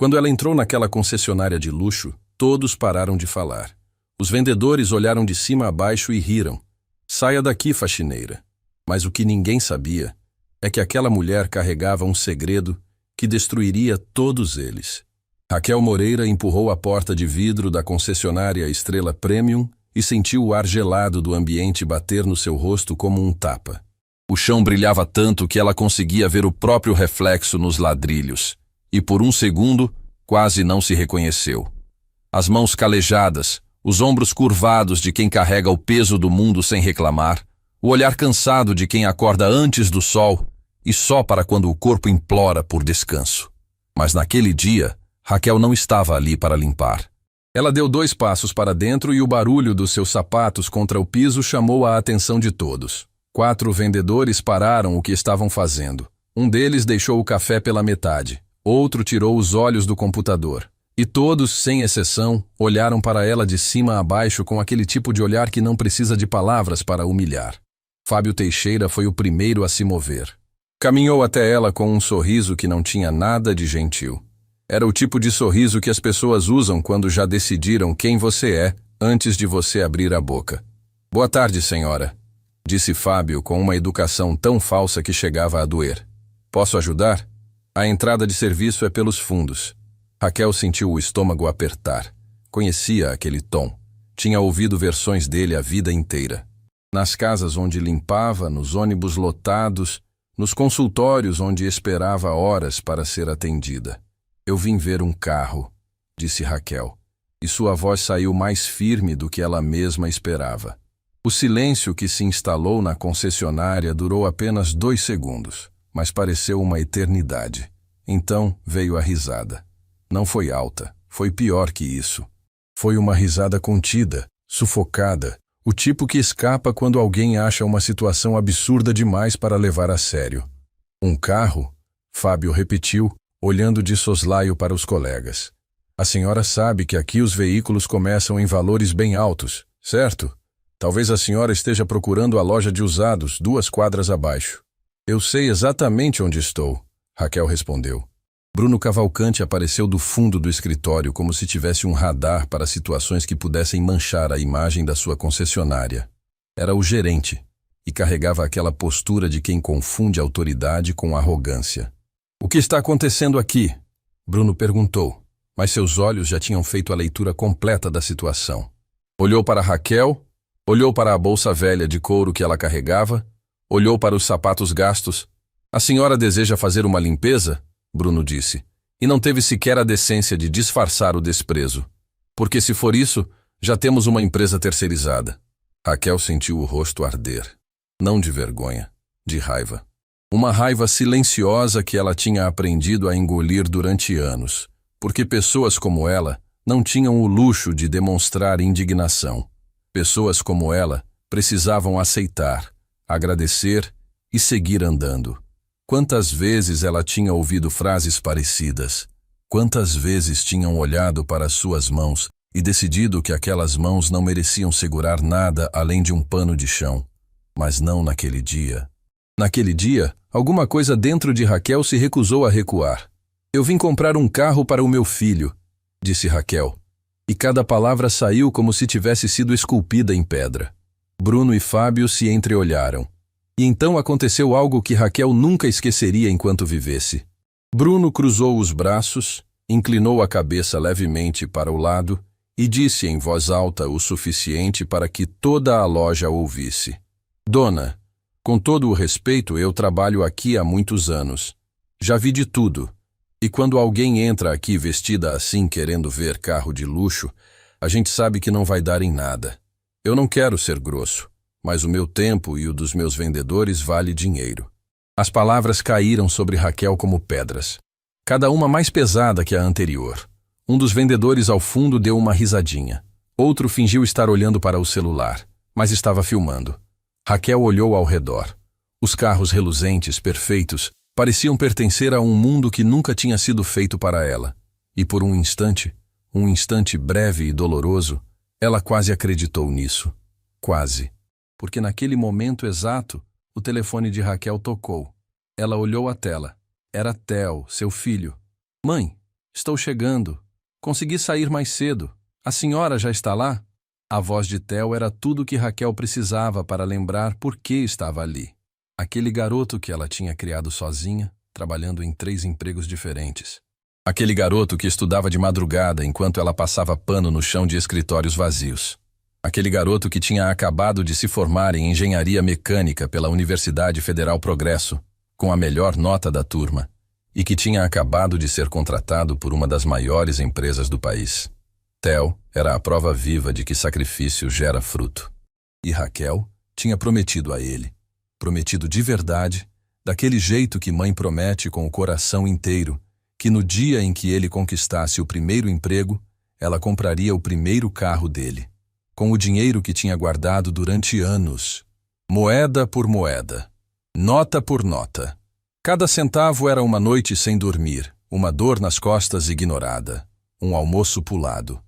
Quando ela entrou naquela concessionária de luxo, todos pararam de falar. Os vendedores olharam de cima a baixo e riram. Saia daqui, faxineira. Mas o que ninguém sabia é que aquela mulher carregava um segredo que destruiria todos eles. Raquel Moreira empurrou a porta de vidro da concessionária Estrela Premium e sentiu o ar gelado do ambiente bater no seu rosto como um tapa. O chão brilhava tanto que ela conseguia ver o próprio reflexo nos ladrilhos, e por um segundo quase não se reconheceu. As mãos calejadas, os ombros curvados de quem carrega o peso do mundo sem reclamar, o olhar cansado de quem acorda antes do sol e só para quando o corpo implora por descanso. Mas naquele dia, Raquel não estava ali para limpar. Ela deu 2 passos para dentro e o barulho dos seus sapatos contra o piso chamou a atenção de todos. 4 vendedores pararam o que estavam fazendo. Um deles deixou o café pela metade, outro tirou os olhos do computador. E todos, sem exceção, olharam para ela de cima a baixo com aquele tipo de olhar que não precisa de palavras para humilhar. Fábio Teixeira foi o primeiro a se mover. Caminhou até ela com um sorriso que não tinha nada de gentil. Era o tipo de sorriso que as pessoas usam quando já decidiram quem você é antes de você abrir a boca. Boa tarde, senhora, disse Fábio com uma educação tão falsa que chegava a doer. Posso ajudar? A entrada de serviço é pelos fundos. Raquel sentiu o estômago apertar. Conhecia aquele tom. Tinha ouvido versões dele a vida inteira. Nas casas onde limpava, nos ônibus lotados, nos consultórios onde esperava horas para ser atendida. Eu vim ver um carro, disse Raquel, e sua voz saiu mais firme do que ela mesma esperava. O silêncio que se instalou na concessionária durou apenas 2 segundos, mas pareceu uma eternidade. Então veio a risada. Não foi alta, foi pior que isso. Foi uma risada contida, sufocada, o tipo que escapa quando alguém acha uma situação absurda demais para levar a sério. Um carro? Fábio repetiu, olhando de soslaio para os colegas. A senhora sabe que aqui os veículos começam em valores bem altos, certo? Talvez a senhora esteja procurando a loja de usados 2 quadras abaixo. Eu sei exatamente onde estou, Raquel respondeu. Bruno Cavalcante apareceu do fundo do escritório como se tivesse um radar para situações que pudessem manchar a imagem da sua concessionária. Era o gerente e carregava aquela postura de quem confunde autoridade com arrogância. O que está acontecendo aqui? Bruno perguntou, mas seus olhos já tinham feito a leitura completa da situação. Olhou para Raquel, olhou para a bolsa velha de couro que ela carregava, olhou para os sapatos gastos. A senhora deseja fazer uma limpeza? Bruno disse, e não teve sequer a decência de disfarçar o desprezo. Porque se for isso, já temos uma empresa terceirizada. Raquel sentiu o rosto arder. Não de vergonha, de raiva. Uma raiva silenciosa que ela tinha aprendido a engolir durante anos, porque pessoas como ela não tinham o luxo de demonstrar indignação. Pessoas como ela precisavam aceitar, agradecer e seguir andando. Quantas vezes ela tinha ouvido frases parecidas? Quantas vezes tinham olhado para suas mãos e decidido que aquelas mãos não mereciam segurar nada além de um pano de chão? Mas não naquele dia. Naquele dia, alguma coisa dentro de Raquel se recusou a recuar. Eu vim comprar um carro para o meu filho, disse Raquel. E cada palavra saiu como se tivesse sido esculpida em pedra. Bruno e Fábio se entreolharam. E então aconteceu algo que Raquel nunca esqueceria enquanto vivesse. Bruno cruzou os braços, inclinou a cabeça levemente para o lado e disse em voz alta o suficiente para que toda a loja ouvisse. Dona, com todo o respeito, eu trabalho aqui há muitos anos. Já vi de tudo. E quando alguém entra aqui vestida assim querendo ver carro de luxo, a gente sabe que não vai dar em nada. Eu não quero ser grosso, mas o meu tempo e o dos meus vendedores vale dinheiro. As palavras caíram sobre Raquel como pedras, cada uma mais pesada que a anterior. Um dos vendedores ao fundo deu uma risadinha. Outro fingiu estar olhando para o celular, mas estava filmando. Raquel olhou ao redor. Os carros reluzentes, perfeitos, pareciam pertencer a um mundo que nunca tinha sido feito para ela. E por um instante breve e doloroso, ela quase acreditou nisso. Quase. Porque naquele momento exato, o telefone de Raquel tocou. Ela olhou a tela. Era Theo, seu filho. Mãe, Estou chegando. Consegui sair mais cedo. A senhora já está lá? A voz de Theo era tudo que Raquel precisava para lembrar por que estava ali. Aquele garoto que ela tinha criado sozinha, trabalhando em 3 empregos diferentes. Aquele garoto que estudava de madrugada enquanto ela passava pano no chão de escritórios vazios. Aquele garoto que tinha acabado de se formar em engenharia mecânica pela Universidade Federal Progresso, com a melhor nota da turma, e que tinha acabado de ser contratado por uma das maiores empresas do país. Theo era a prova viva de que sacrifício gera fruto. E Raquel tinha prometido a ele, prometido de verdade, daquele jeito que mãe promete com o coração inteiro, que no dia em que ele conquistasse o primeiro emprego, ela compraria o primeiro carro dele, com o dinheiro que tinha guardado durante anos, moeda por moeda, nota por nota. Cada centavo era uma noite sem dormir, uma dor nas costas ignorada, um almoço pulado.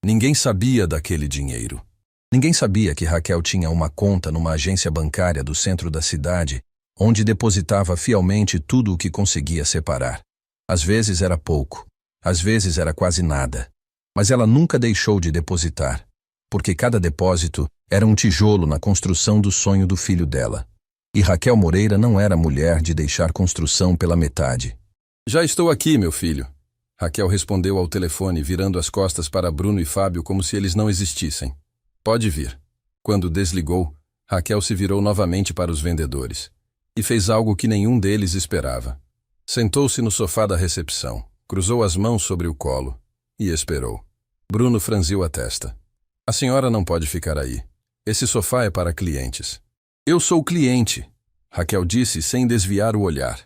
Ninguém sabia daquele dinheiro. Ninguém sabia que Raquel tinha uma conta numa agência bancária do centro da cidade, onde depositava fielmente tudo o que conseguia separar. Às vezes era pouco, às vezes era quase nada. Mas ela nunca deixou de depositar, porque cada depósito era um tijolo na construção do sonho do filho dela. E Raquel Moreira não era mulher de deixar construção pela metade. Já estou aqui, meu filho. Raquel respondeu ao telefone, virando as costas para Bruno e Fábio como se eles não existissem. Pode vir. Quando desligou, Raquel se virou novamente para os vendedores e fez algo que nenhum deles esperava. Sentou-se no sofá da recepção, cruzou as mãos sobre o colo e esperou. Bruno franziu a testa. A senhora não pode ficar aí. Esse sofá é para clientes. Eu sou cliente, Raquel disse sem desviar o olhar.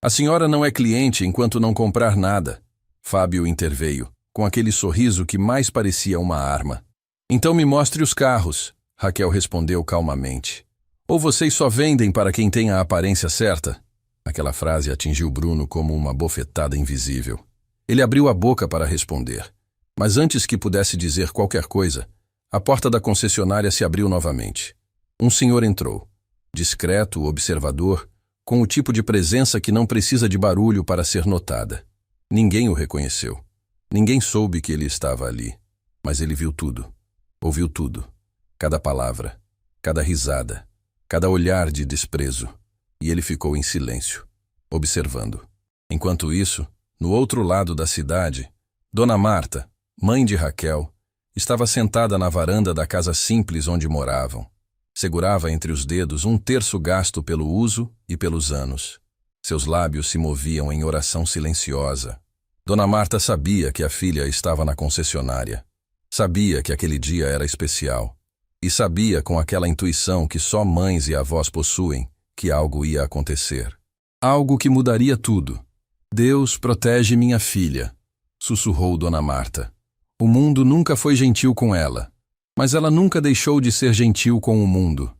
A senhora não é cliente enquanto não comprar nada. Fábio interveio, com aquele sorriso que mais parecia uma arma. Então me mostre os carros, Raquel respondeu calmamente. Ou vocês só vendem para quem tem a aparência certa? Aquela frase atingiu Bruno como uma bofetada invisível. Ele abriu a boca para responder, mas antes que pudesse dizer qualquer coisa, a porta da concessionária se abriu novamente. Um senhor entrou, discreto, observador, com o tipo de presença que não precisa de barulho para ser notada. Ninguém o reconheceu. Ninguém soube que ele estava ali. Mas ele viu tudo. Ouviu tudo. Cada palavra. Cada risada. Cada olhar de desprezo. E ele ficou em silêncio, observando. Enquanto isso, no outro lado da cidade, Dona Marta, mãe de Raquel, estava sentada na varanda da casa simples onde moravam. Segurava entre os dedos um terço gasto pelo uso e pelos anos. Seus lábios se moviam em oração silenciosa. Dona Marta sabia que a filha estava na concessionária. Sabia que aquele dia era especial. E sabia com aquela intuição que só mães e avós possuem que algo ia acontecer. Algo que mudaria tudo. Deus protege minha filha, sussurrou Dona Marta. O mundo nunca foi gentil com ela, mas ela nunca deixou de ser gentil com o mundo.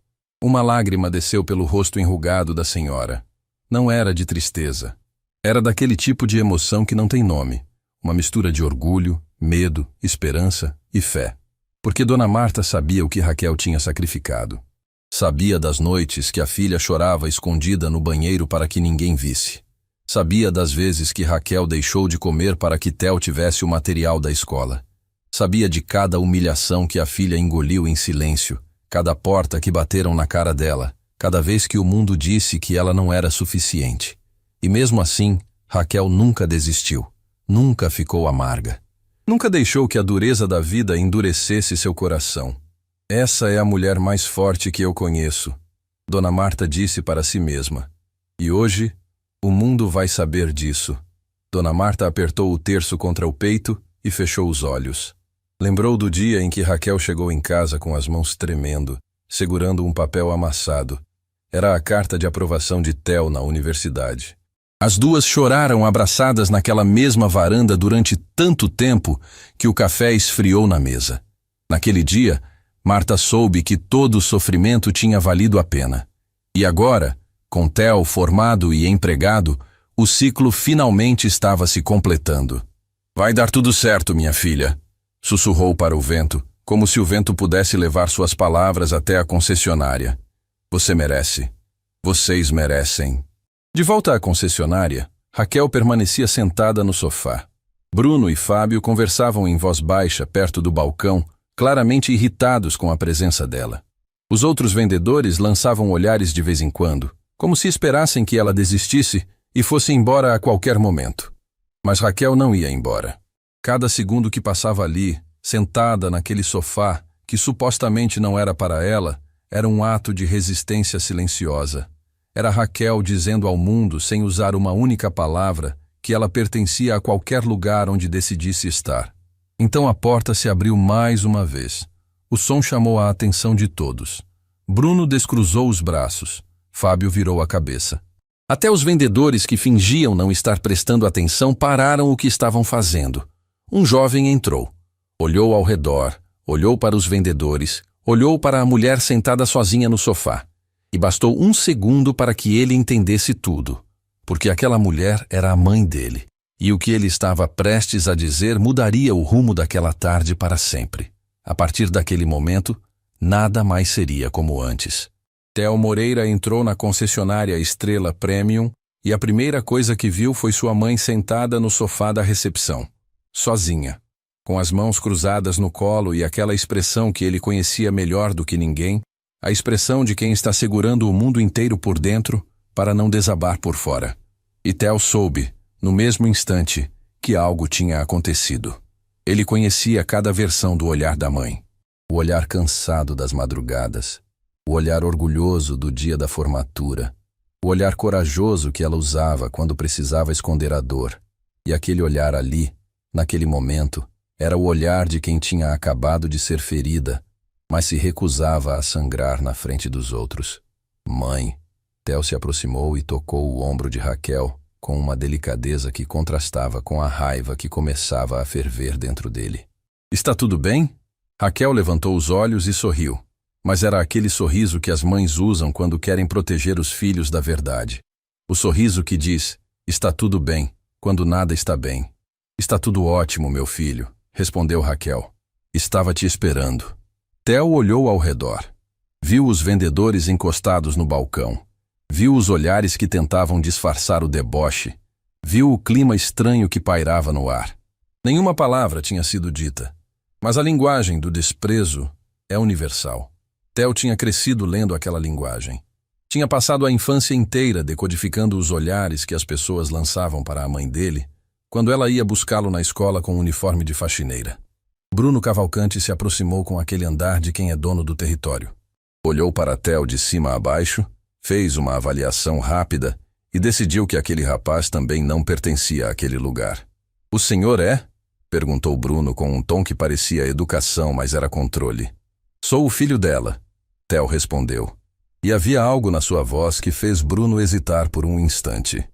Uma lágrima desceu pelo rosto enrugado da senhora. Não era de tristeza. Era daquele tipo de emoção que não tem nome. Uma mistura de orgulho, medo, esperança e fé. Porque Dona Marta sabia o que Raquel tinha sacrificado. Sabia das noites que a filha chorava escondida no banheiro para que ninguém visse. Sabia das vezes que Raquel deixou de comer para que Theo tivesse o material da escola. Sabia de cada humilhação que a filha engoliu em silêncio, cada porta que bateram na cara dela, cada vez que o mundo disse que ela não era suficiente. E mesmo assim, Raquel nunca desistiu, nunca ficou amarga. Nunca deixou que a dureza da vida endurecesse seu coração. Essa é a mulher mais forte que eu conheço, Dona Marta disse para si mesma. E hoje, o mundo vai saber disso. Dona Marta apertou o terço contra o peito e fechou os olhos. Lembrou do dia em que Raquel chegou em casa com as mãos tremendo, segurando um papel amassado. Era a carta de aprovação de Theo na universidade. As duas choraram abraçadas naquela mesma varanda durante tanto tempo que o café esfriou na mesa. Naquele dia, Marta soube que todo o sofrimento tinha valido a pena. E agora, com Theo formado e empregado, o ciclo finalmente estava se completando. Vai dar tudo certo, minha filha, sussurrou para o vento, como se o vento pudesse levar suas palavras até a concessionária. Você merece. Vocês merecem. De volta à concessionária, Raquel permanecia sentada no sofá. Bruno e Fábio conversavam em voz baixa perto do balcão, claramente irritados com a presença dela. Os outros vendedores lançavam olhares de vez em quando, como se esperassem que ela desistisse e fosse embora a qualquer momento. Mas Raquel não ia embora. Cada segundo que passava ali, sentada naquele sofá, que supostamente não era para ela, era um ato de resistência silenciosa. Era Raquel dizendo ao mundo, sem usar uma única palavra, que ela pertencia a qualquer lugar onde decidisse estar. Então a porta se abriu mais uma vez. O som chamou a atenção de todos. Bruno descruzou os braços. Fábio virou a cabeça. Até os vendedores que fingiam não estar prestando atenção pararam o que estavam fazendo. Um jovem entrou. Olhou ao redor, olhou para os vendedores, olhou para a mulher sentada sozinha no sofá. E bastou um segundo para que ele entendesse tudo. Porque aquela mulher era a mãe dele. E o que ele estava prestes a dizer mudaria o rumo daquela tarde para sempre. A partir daquele momento, nada mais seria como antes. Theo Moreira entrou na concessionária Estrela Premium e a primeira coisa que viu foi sua mãe sentada no sofá da recepção, sozinha, com as mãos cruzadas no colo e aquela expressão que ele conhecia melhor do que ninguém, a expressão de quem está segurando o mundo inteiro por dentro para não desabar por fora. E Theo soube, no mesmo instante, que algo tinha acontecido. Ele conhecia cada versão do olhar da mãe. O olhar cansado das madrugadas. O olhar orgulhoso do dia da formatura. O olhar corajoso que ela usava quando precisava esconder a dor. E aquele olhar ali, naquele momento, era o olhar de quem tinha acabado de ser ferida, mas se recusava a sangrar na frente dos outros. Mãe. Theo se aproximou e tocou o ombro de Raquel, com uma delicadeza que contrastava com a raiva que começava a ferver dentro dele. Está tudo bem? Raquel levantou os olhos e sorriu. Mas era aquele sorriso que as mães usam quando querem proteger os filhos da verdade. O sorriso que diz, está tudo bem, quando nada está bem. Está tudo ótimo, meu filho, respondeu Raquel. Estava te esperando. Theo olhou ao redor. Viu os vendedores encostados no balcão. Viu os olhares que tentavam disfarçar o deboche. Viu o clima estranho que pairava no ar. Nenhuma palavra tinha sido dita, mas a linguagem do desprezo é universal. Theo tinha crescido lendo aquela linguagem. Tinha passado a infância inteira decodificando os olhares que as pessoas lançavam para a mãe dele quando ela ia buscá-lo na escola com um uniforme de faxineira. Bruno Cavalcante se aproximou com aquele andar de quem é dono do território. Olhou para Theo de cima a baixo, fez uma avaliação rápida e decidiu que aquele rapaz também não pertencia àquele lugar. O senhor é? Perguntou Bruno com um tom que parecia educação, mas era controle. Sou o filho dela, Theo respondeu. E havia algo na sua voz que fez Bruno hesitar por um instante.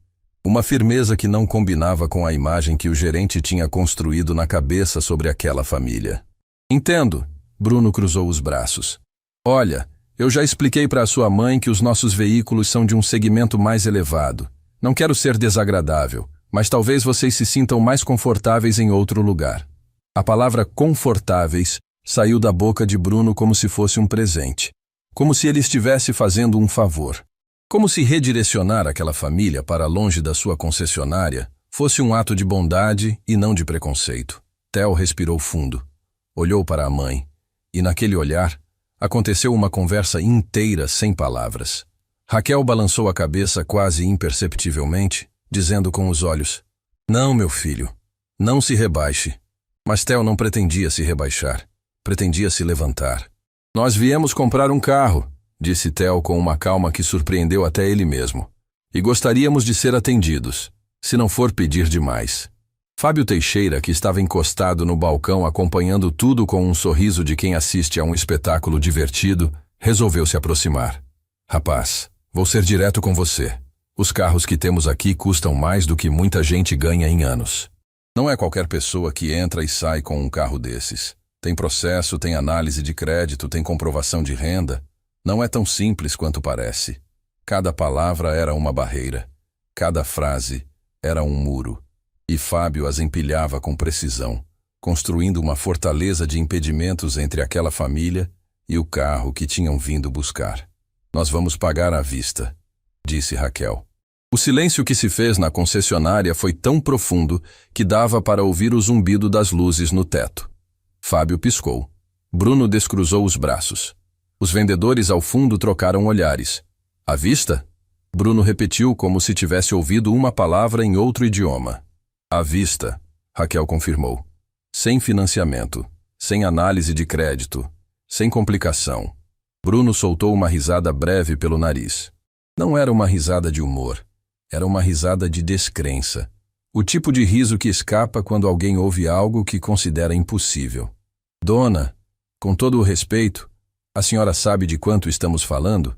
Uma firmeza que não combinava com a imagem que o gerente tinha construído na cabeça sobre aquela família. Entendo, Bruno cruzou os braços. Olha, eu já expliquei para a sua mãe que os nossos veículos são de um segmento mais elevado. Não quero ser desagradável, mas talvez vocês se sintam mais confortáveis em outro lugar. A palavra confortáveis saiu da boca de Bruno como se fosse um presente. Como se ele estivesse fazendo um favor. Como se redirecionar aquela família para longe da sua concessionária fosse um ato de bondade e não de preconceito. Theo respirou fundo. Olhou para a mãe. E naquele olhar, aconteceu uma conversa inteira sem palavras. Raquel balançou a cabeça quase imperceptivelmente, dizendo com os olhos, não, meu filho, não se rebaixe. Mas Theo não pretendia se rebaixar. Pretendia se levantar. Nós viemos comprar um carro, disse Theo com uma calma que surpreendeu até ele mesmo. E gostaríamos de ser atendidos, se não for pedir demais. Fábio Teixeira, que estava encostado no balcão acompanhando tudo com um sorriso de quem assiste a um espetáculo divertido, resolveu se aproximar. Rapaz, vou ser direto com você. Os carros que temos aqui custam mais do que muita gente ganha em anos. Não é qualquer pessoa que entra e sai com um carro desses. Tem processo, tem análise de crédito, tem comprovação de renda. Não é tão simples quanto parece. Cada palavra era uma barreira. Cada frase era um muro. E Fábio as empilhava com precisão, construindo uma fortaleza de impedimentos entre aquela família e o carro que tinham vindo buscar. Nós vamos pagar à vista, disse Raquel. O silêncio que se fez na concessionária foi tão profundo que dava para ouvir o zumbido das luzes no teto. Fábio piscou. Bruno descruzou os braços. Os vendedores ao fundo trocaram olhares. À vista? Bruno repetiu como se tivesse ouvido uma palavra em outro idioma. À vista, Raquel confirmou. Sem financiamento, sem análise de crédito, sem complicação. Bruno soltou uma risada breve pelo nariz. Não era uma risada de humor. Era uma risada de descrença. O tipo de riso que escapa quando alguém ouve algo que considera impossível. Dona, com todo o respeito, a senhora sabe de quanto estamos falando?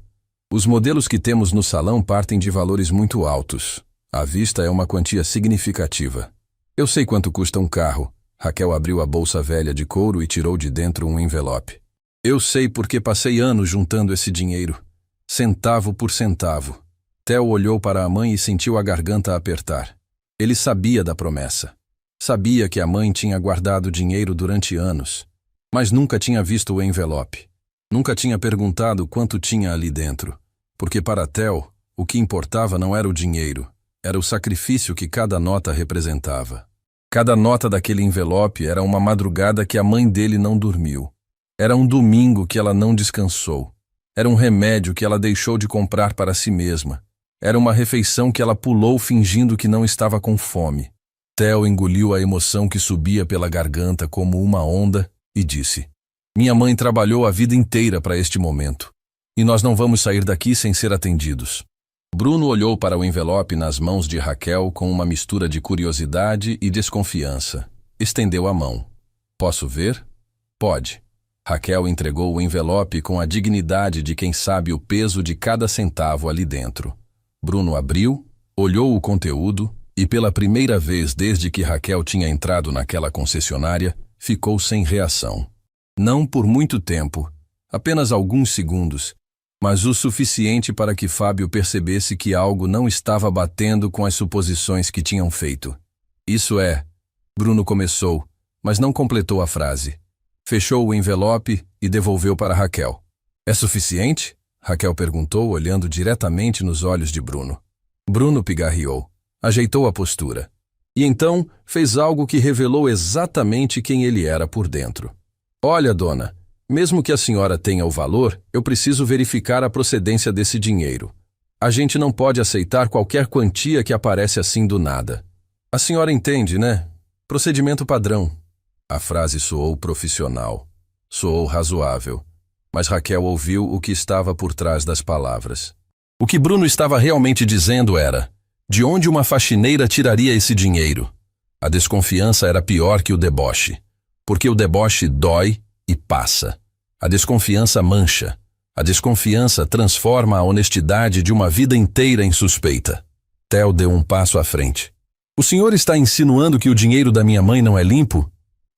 Os modelos que temos no salão partem de valores muito altos. À vista é uma quantia significativa. Eu sei quanto custa um carro. Raquel abriu a bolsa velha de couro e tirou de dentro um envelope. Eu sei porque passei anos juntando esse dinheiro. Centavo por centavo. Theo olhou para a mãe e sentiu a garganta apertar. Ele sabia da promessa. Sabia que a mãe tinha guardado dinheiro durante anos, mas nunca tinha visto o envelope. Nunca tinha perguntado quanto tinha ali dentro, porque para Theo, o que importava não era o dinheiro, era o sacrifício que cada nota representava. Cada nota daquele envelope era uma madrugada que a mãe dele não dormiu. Era um domingo que ela não descansou. Era um remédio que ela deixou de comprar para si mesma. Era uma refeição que ela pulou fingindo que não estava com fome. Theo engoliu a emoção que subia pela garganta como uma onda e disse: Minha mãe trabalhou a vida inteira para este momento. E nós não vamos sair daqui sem ser atendidos. Bruno olhou para o envelope nas mãos de Raquel com uma mistura de curiosidade e desconfiança. Estendeu a mão. Posso ver? Pode. Raquel entregou o envelope com a dignidade de quem sabe o peso de cada centavo ali dentro. Bruno abriu, olhou o conteúdo e, pela primeira vez desde que Raquel tinha entrado naquela concessionária, ficou sem reação. Não por muito tempo, apenas alguns segundos, mas o suficiente para que Fábio percebesse que algo não estava batendo com as suposições que tinham feito. Isso é, Bruno começou, mas não completou a frase. Fechou o envelope e devolveu para Raquel. É suficiente? Raquel perguntou, olhando diretamente nos olhos de Bruno. Bruno pigarreou, ajeitou a postura. E então fez algo que revelou exatamente quem ele era por dentro. Olha, dona, mesmo que a senhora tenha o valor, eu preciso verificar a procedência desse dinheiro. A gente não pode aceitar qualquer quantia que aparece assim do nada. A senhora entende, né? Procedimento padrão. A frase soou profissional. Soou razoável. Mas Raquel ouviu o que estava por trás das palavras. O que Bruno estava realmente dizendo era: de onde uma faxineira tiraria esse dinheiro? A desconfiança era pior que o deboche, porque o deboche dói e passa. A desconfiança mancha. A desconfiança transforma a honestidade de uma vida inteira em suspeita. Theo deu um passo à frente. O senhor está insinuando que o dinheiro da minha mãe não é limpo?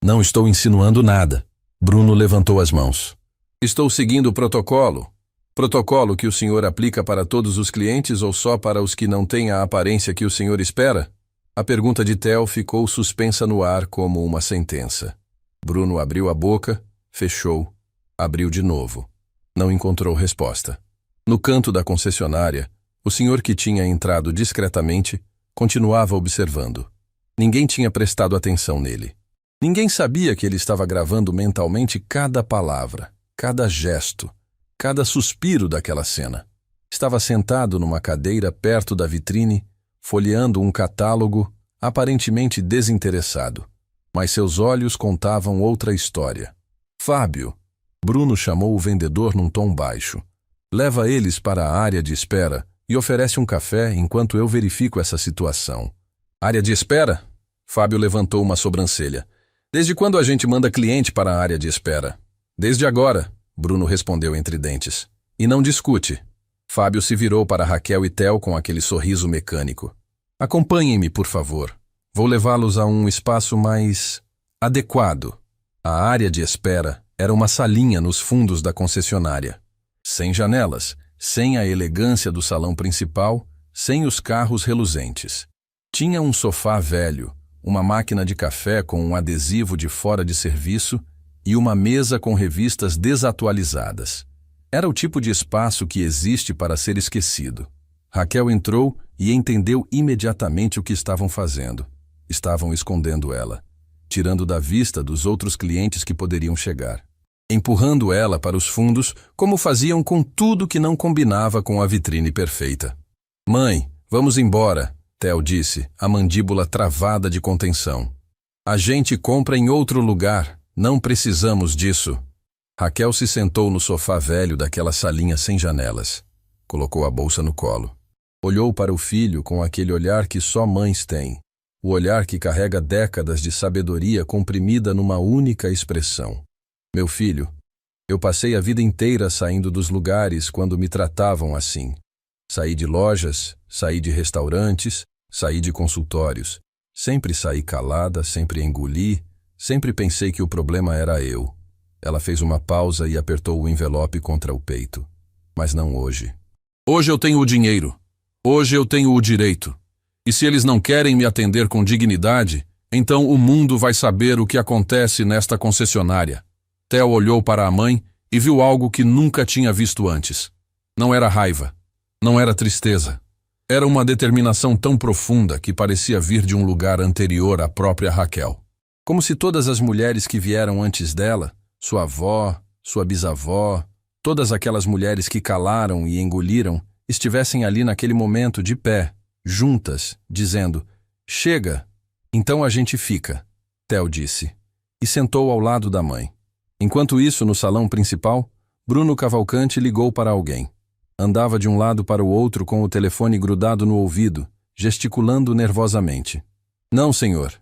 Não estou insinuando nada. Bruno levantou as mãos. Estou seguindo o protocolo. Protocolo que o senhor aplica para todos os clientes ou só para os que não têm a aparência que o senhor espera? A pergunta de Theo ficou suspensa no ar como uma sentença. Bruno abriu a boca, fechou, abriu de novo. Não encontrou resposta. No canto da concessionária, o senhor que tinha entrado discretamente continuava observando. Ninguém tinha prestado atenção nele. Ninguém sabia que ele estava gravando mentalmente cada palavra, cada gesto, cada suspiro daquela cena. Estava sentado numa cadeira perto da vitrine, folheando um catálogo, aparentemente desinteressado. Mas seus olhos contavam outra história. Fábio, Bruno chamou o vendedor num tom baixo. Leva eles para a área de espera e oferece um café enquanto eu verifico essa situação. Área de espera? Fábio levantou uma sobrancelha. Desde quando a gente manda cliente para a área de espera? Desde agora, Bruno respondeu entre dentes. E não discute. Fábio se virou para Raquel e Theo com aquele sorriso mecânico. Acompanhem-me, por favor. Vou levá-los a um espaço mais adequado. A área de espera era uma salinha nos fundos da concessionária. Sem janelas, sem a elegância do salão principal, sem os carros reluzentes. Tinha um sofá velho, uma máquina de café com um adesivo de fora de serviço e uma mesa com revistas desatualizadas. Era o tipo de espaço que existe para ser esquecido. Raquel entrou e entendeu imediatamente o que estavam fazendo. Estavam escondendo ela, tirando da vista dos outros clientes que poderiam chegar, empurrando ela para os fundos, como faziam com tudo que não combinava com a vitrine perfeita. Mãe, vamos embora, Theo disse, a mandíbula travada de contenção. A gente compra em outro lugar, não precisamos disso. Raquel se sentou no sofá velho daquela salinha sem janelas. Colocou a bolsa no colo. Olhou para o filho com aquele olhar que só mães têm. O olhar que carrega décadas de sabedoria comprimida numa única expressão. Meu filho, eu passei a vida inteira saindo dos lugares quando me tratavam assim. Saí de lojas, saí de restaurantes, saí de consultórios. Sempre saí calada, sempre engoli, sempre pensei que o problema era eu. Ela fez uma pausa e apertou o envelope contra o peito. Mas não hoje. Hoje eu tenho o dinheiro. Hoje eu tenho o direito. E se eles não querem me atender com dignidade, então o mundo vai saber o que acontece nesta concessionária. Theo olhou para a mãe e viu algo que nunca tinha visto antes. Não era raiva. Não era tristeza. Era uma determinação tão profunda que parecia vir de um lugar anterior à própria Raquel. Como se todas as mulheres que vieram antes dela, sua avó, sua bisavó, todas aquelas mulheres que calaram e engoliram, estivessem ali naquele momento de pé, juntas, dizendo, chega, então a gente fica, Theo disse, e sentou ao lado da mãe. Enquanto isso, no salão principal, Bruno Cavalcante ligou para alguém. Andava de um lado para o outro com o telefone grudado no ouvido, gesticulando nervosamente. Não, senhor.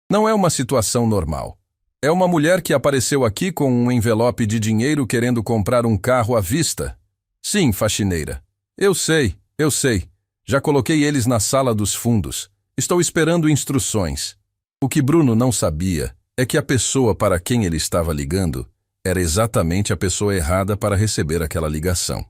Não é uma situação normal. É uma mulher que apareceu aqui com um envelope de dinheiro querendo comprar um carro à vista. Sim, faxineira. Eu sei. Já coloquei eles na sala dos fundos. Estou esperando instruções. O que Bruno não sabia é que a pessoa para quem ele estava ligando era exatamente a pessoa errada para receber aquela ligação.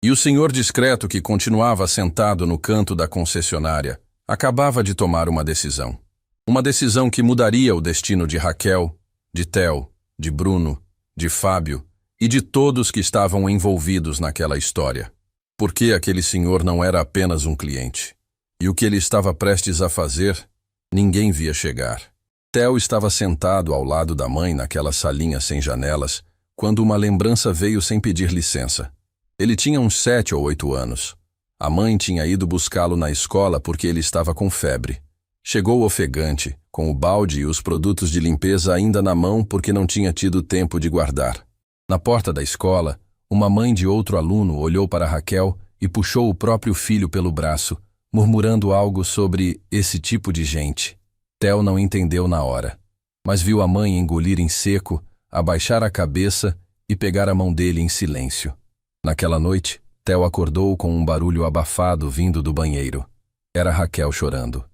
E o senhor discreto que continuava sentado no canto da concessionária acabava de tomar uma decisão. Uma decisão que mudaria o destino de Raquel, de Theo, de Bruno, de Fábio e de todos que estavam envolvidos naquela história. Porque aquele senhor não era apenas um cliente. E o que ele estava prestes a fazer, ninguém via chegar. Theo estava sentado ao lado da mãe naquela salinha sem janelas, quando uma lembrança veio sem pedir licença. Ele tinha uns 7 ou 8 anos. A mãe tinha ido buscá-lo na escola porque ele estava com febre. Chegou ofegante, com o balde e os produtos de limpeza ainda na mão porque não tinha tido tempo de guardar. Na porta da escola, uma mãe de outro aluno olhou para Raquel e puxou o próprio filho pelo braço, murmurando algo sobre esse tipo de gente. Theo não entendeu na hora, mas viu a mãe engolir em seco, abaixar a cabeça e pegar a mão dele em silêncio. Naquela noite, Theo acordou com um barulho abafado vindo do banheiro. Era Raquel chorando.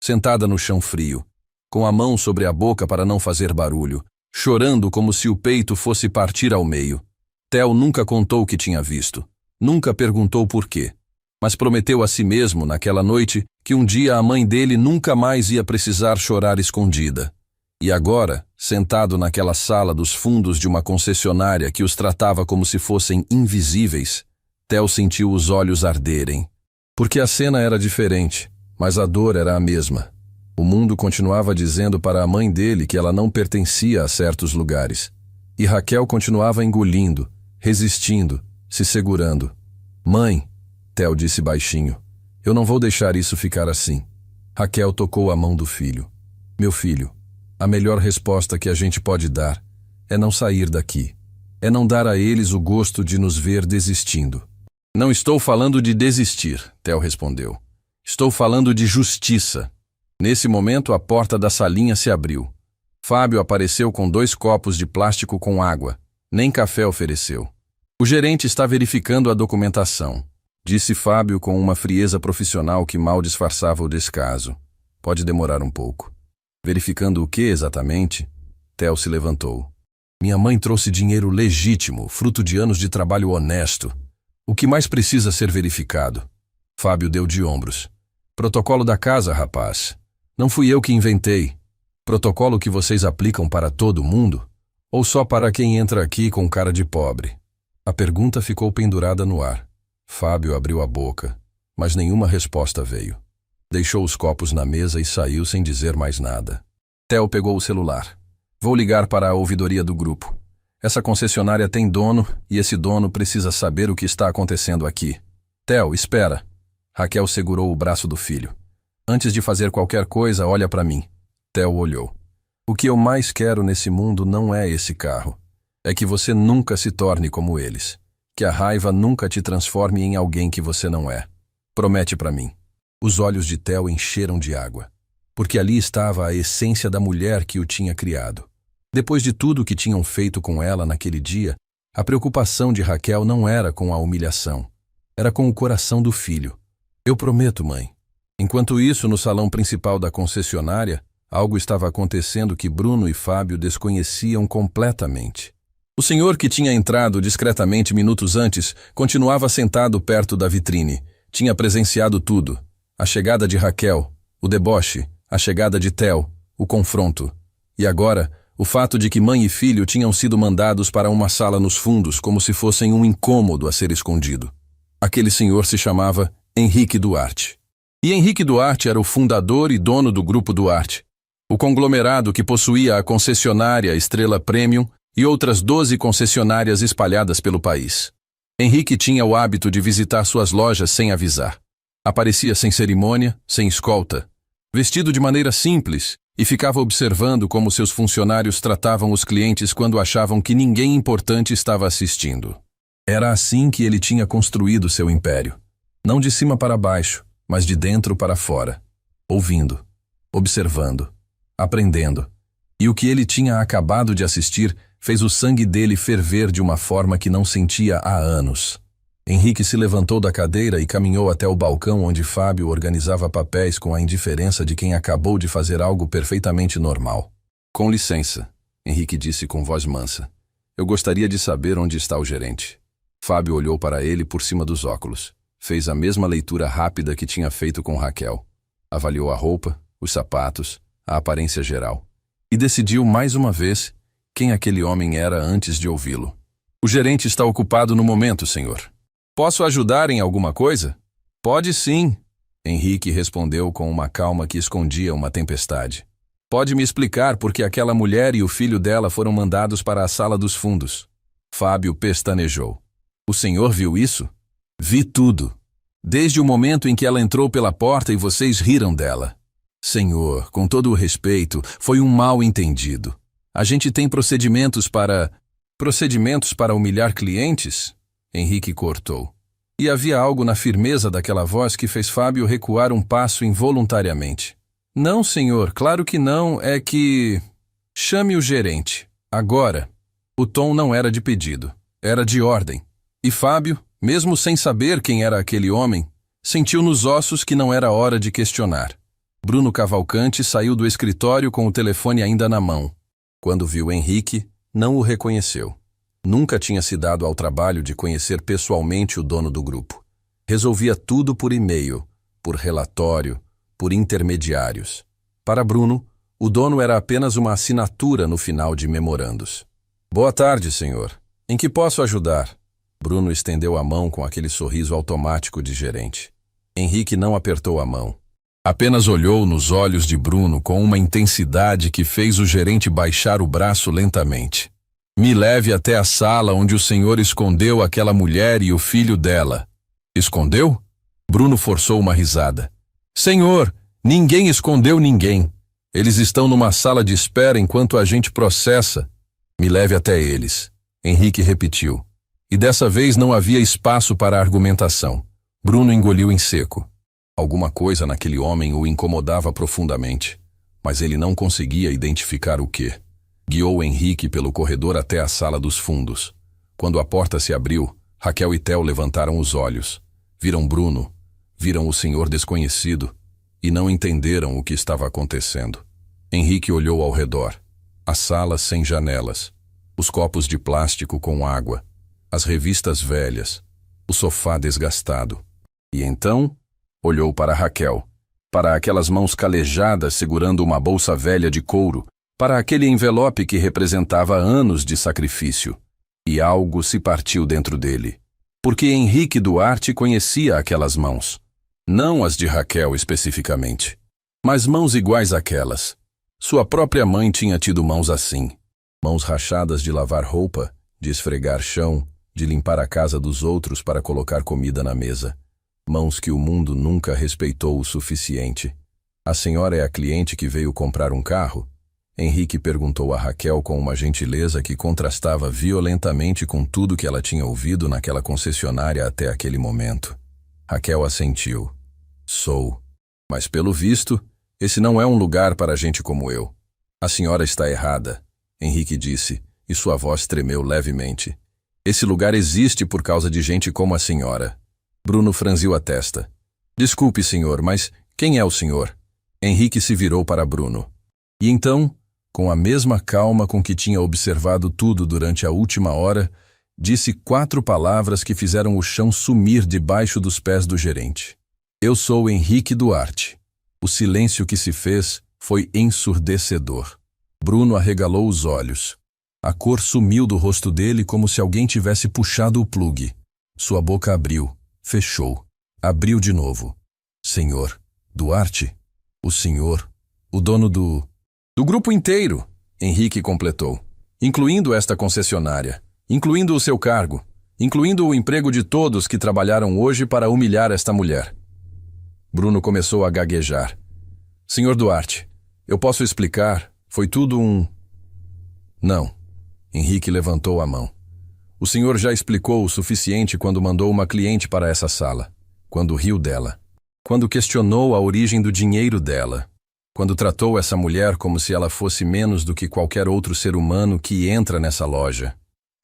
Sentada no chão frio, com a mão sobre a boca para não fazer barulho, chorando como se o peito fosse partir ao meio. Theo nunca contou o que tinha visto, nunca perguntou por quê, mas prometeu a si mesmo, naquela noite, que um dia a mãe dele nunca mais ia precisar chorar escondida. E agora, sentado naquela sala dos fundos de uma concessionária que os tratava como se fossem invisíveis, Theo sentiu os olhos arderem. Porque a cena era diferente, mas a dor era a mesma. O mundo continuava dizendo para a mãe dele que ela não pertencia a certos lugares. E Raquel continuava engolindo, resistindo, se segurando. Mãe, Theo disse baixinho, eu não vou deixar isso ficar assim. Raquel tocou a mão do filho. Meu filho, a melhor resposta que a gente pode dar é não sair daqui. É não dar a eles o gosto de nos ver desistindo. Não estou falando de desistir, Theo respondeu. Estou falando de justiça. Nesse momento, a porta da salinha se abriu. Fábio apareceu com 2 copos de plástico com água. Nem café ofereceu. O gerente está verificando a documentação, disse Fábio com uma frieza profissional que mal disfarçava o descaso. Pode demorar um pouco. Verificando o que exatamente? Theo se levantou. Minha mãe trouxe dinheiro legítimo, fruto de anos de trabalho honesto. O que mais precisa ser verificado? Fábio deu de ombros. Protocolo da casa, rapaz. Não fui eu que inventei. Protocolo que vocês aplicam para todo mundo? Ou só para quem entra aqui com cara de pobre? A pergunta ficou pendurada no ar. Fábio abriu a boca, mas nenhuma resposta veio. Deixou os copos na mesa e saiu sem dizer mais nada. Theo pegou o celular. Vou ligar para a ouvidoria do grupo. Essa concessionária tem dono e esse dono precisa saber o que está acontecendo aqui. Theo, espera. Raquel segurou o braço do filho. Antes de fazer qualquer coisa, olha para mim. Theo olhou. O que eu mais quero nesse mundo não é esse carro. É que você nunca se torne como eles. Que a raiva nunca te transforme em alguém que você não é. Promete para mim. Os olhos de Theo encheram de água. Porque ali estava a essência da mulher que o tinha criado. Depois de tudo o que tinham feito com ela naquele dia, a preocupação de Raquel não era com a humilhação. Era com o coração do filho. Eu prometo, mãe. Enquanto isso, no salão principal da concessionária, algo estava acontecendo que Bruno e Fábio desconheciam completamente. O senhor que tinha entrado discretamente minutos antes continuava sentado perto da vitrine. Tinha presenciado tudo. A chegada de Raquel, o deboche, a chegada de Theo, o confronto. E agora, o fato de que mãe e filho tinham sido mandados para uma sala nos fundos como se fossem um incômodo a ser escondido. Aquele senhor se chamava Henrique Duarte. E Henrique Duarte era o fundador e dono do Grupo Duarte, o conglomerado que possuía a concessionária Estrela Premium e outras 12 concessionárias espalhadas pelo país. Henrique tinha o hábito de visitar suas lojas sem avisar. Aparecia sem cerimônia, sem escolta, vestido de maneira simples, e ficava observando como seus funcionários tratavam os clientes quando achavam que ninguém importante estava assistindo. Era assim que ele tinha construído seu império. Não de cima para baixo, mas de dentro para fora. Ouvindo, observando, aprendendo. E o que ele tinha acabado de assistir fez o sangue dele ferver de uma forma que não sentia há anos. Henrique se levantou da cadeira e caminhou até o balcão onde Fábio organizava papéis com a indiferença de quem acabou de fazer algo perfeitamente normal. Com licença, Henrique disse com voz mansa. Eu gostaria de saber onde está o gerente. Fábio olhou para ele por cima dos óculos. Fez a mesma leitura rápida que tinha feito com Raquel. Avaliou a roupa, os sapatos, a aparência geral. E decidiu mais uma vez quem aquele homem era antes de ouvi-lo. O gerente está ocupado no momento, senhor. Posso ajudar em alguma coisa? Pode sim, Henrique respondeu com uma calma que escondia uma tempestade. Pode me explicar por que aquela mulher e o filho dela foram mandados para a sala dos fundos? Fábio pestanejou. O senhor viu isso? Vi tudo. Desde o momento em que ela entrou pela porta e vocês riram dela. Senhor, com todo o respeito, foi um mal-entendido. A gente tem procedimentos para humilhar clientes? Henrique cortou. E havia algo na firmeza daquela voz que fez Fábio recuar um passo involuntariamente. Não, senhor, claro que não, é que... Chame o gerente. Agora. O tom não era de pedido, era de ordem. E Fábio, mesmo sem saber quem era aquele homem, sentiu nos ossos que não era hora de questionar. Bruno Cavalcante saiu do escritório com o telefone ainda na mão. Quando viu Henrique, não o reconheceu. Nunca tinha se dado ao trabalho de conhecer pessoalmente o dono do grupo. Resolvia tudo por e-mail, por relatório, por intermediários. Para Bruno, o dono era apenas uma assinatura no final de memorandos. Boa tarde, senhor. Em que posso ajudar? Bruno estendeu a mão com aquele sorriso automático de gerente. Henrique não apertou a mão. Apenas olhou nos olhos de Bruno com uma intensidade que fez o gerente baixar o braço lentamente. Me leve até a sala onde o senhor escondeu aquela mulher e o filho dela. Escondeu? Bruno forçou uma risada. Senhor, ninguém escondeu ninguém. Eles estão numa sala de espera enquanto a gente processa. Me leve até eles. Henrique repetiu. E dessa vez não havia espaço para argumentação. Bruno engoliu em seco. Alguma coisa naquele homem o incomodava profundamente, mas ele não conseguia identificar o quê. Guiou Henrique pelo corredor até a sala dos fundos. Quando a porta se abriu, Raquel e Theo levantaram os olhos. Viram Bruno, viram o senhor desconhecido e não entenderam o que estava acontecendo. Henrique olhou ao redor. A sala sem janelas, os copos de plástico com água, as revistas velhas, o sofá desgastado. E então, olhou para Raquel, para aquelas mãos calejadas segurando uma bolsa velha de couro, para aquele envelope que representava anos de sacrifício. E algo se partiu dentro dele. Porque Henrique Duarte conhecia aquelas mãos. Não as de Raquel especificamente, mas mãos iguais àquelas. Sua própria mãe tinha tido mãos assim. Mãos rachadas de lavar roupa, de esfregar chão, de limpar a casa dos outros para colocar comida na mesa. Mãos que o mundo nunca respeitou o suficiente. A senhora é a cliente que veio comprar um carro? Henrique perguntou a Raquel com uma gentileza que contrastava violentamente com tudo que ela tinha ouvido naquela concessionária até aquele momento. Raquel assentiu. Sou. Mas pelo visto, esse não é um lugar para gente como eu. A senhora está errada, Henrique disse, e sua voz tremeu levemente. Esse lugar existe por causa de gente como a senhora. Bruno franziu a testa. Desculpe, senhor, mas quem é o senhor? Henrique se virou para Bruno. E então, com a mesma calma com que tinha observado tudo durante a última hora, disse 4 palavras que fizeram o chão sumir debaixo dos pés do gerente. Eu sou Henrique Duarte. O silêncio que se fez foi ensurdecedor. Bruno arregalou os olhos. A cor sumiu do rosto dele como se alguém tivesse puxado o plugue. Sua boca abriu, fechou, abriu de novo. Senhor Duarte? O senhor? O dono do grupo inteiro, Henrique completou. Incluindo esta concessionária, incluindo o seu cargo, incluindo o emprego de todos que trabalharam hoje para humilhar esta mulher. Bruno começou a gaguejar. Senhor Duarte, eu posso explicar, foi tudo um... Não. Henrique levantou a mão. O senhor já explicou o suficiente quando mandou uma cliente para essa sala, quando riu dela, quando questionou a origem do dinheiro dela, quando tratou essa mulher como se ela fosse menos do que qualquer outro ser humano que entra nessa loja.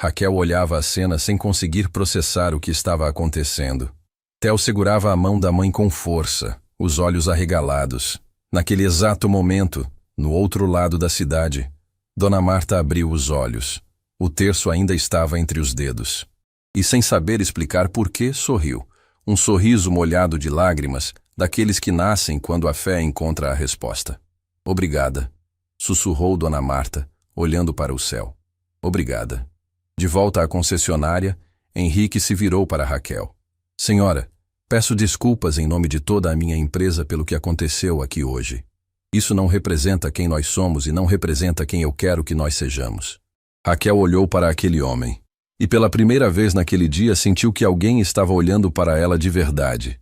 Raquel olhava a cena sem conseguir processar o que estava acontecendo. Theo segurava a mão da mãe com força, os olhos arregalados. Naquele exato momento, no outro lado da cidade, Dona Marta abriu os olhos. O terço ainda estava entre os dedos. E sem saber explicar por que, sorriu. Um sorriso molhado de lágrimas, daqueles que nascem quando a fé encontra a resposta. Obrigada, sussurrou Dona Marta, olhando para o céu. Obrigada. De volta à concessionária, Henrique se virou para Raquel. Senhora, peço desculpas em nome de toda a minha empresa pelo que aconteceu aqui hoje. Isso não representa quem nós somos e não representa quem eu quero que nós sejamos. Raquel olhou para aquele homem. E pela primeira vez naquele dia sentiu que alguém estava olhando para ela de verdade.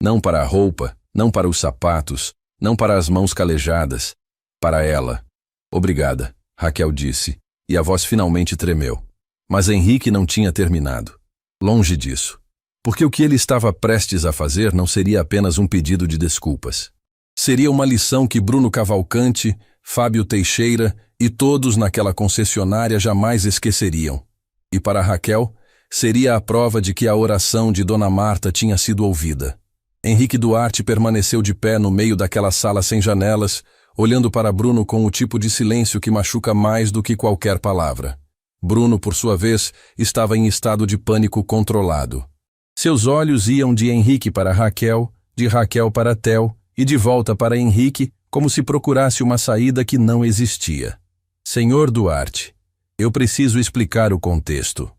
Não para a roupa, não para os sapatos, não para as mãos calejadas. Para ela. Obrigada, Raquel disse, e a voz finalmente tremeu. Mas Henrique não tinha terminado. Longe disso. Porque o que ele estava prestes a fazer não seria apenas um pedido de desculpas. Seria uma lição que Bruno Cavalcante, Fábio Teixeira e todos naquela concessionária jamais esqueceriam. E para Raquel, seria a prova de que a oração de Dona Marta tinha sido ouvida. Henrique Duarte permaneceu de pé no meio daquela sala sem janelas, olhando para Bruno com o tipo de silêncio que machuca mais do que qualquer palavra. Bruno, por sua vez, estava em estado de pânico controlado. Seus olhos iam de Henrique para Raquel, de Raquel para Theo e de volta para Henrique, como se procurasse uma saída que não existia. Senhor Duarte, eu preciso explicar o contexto.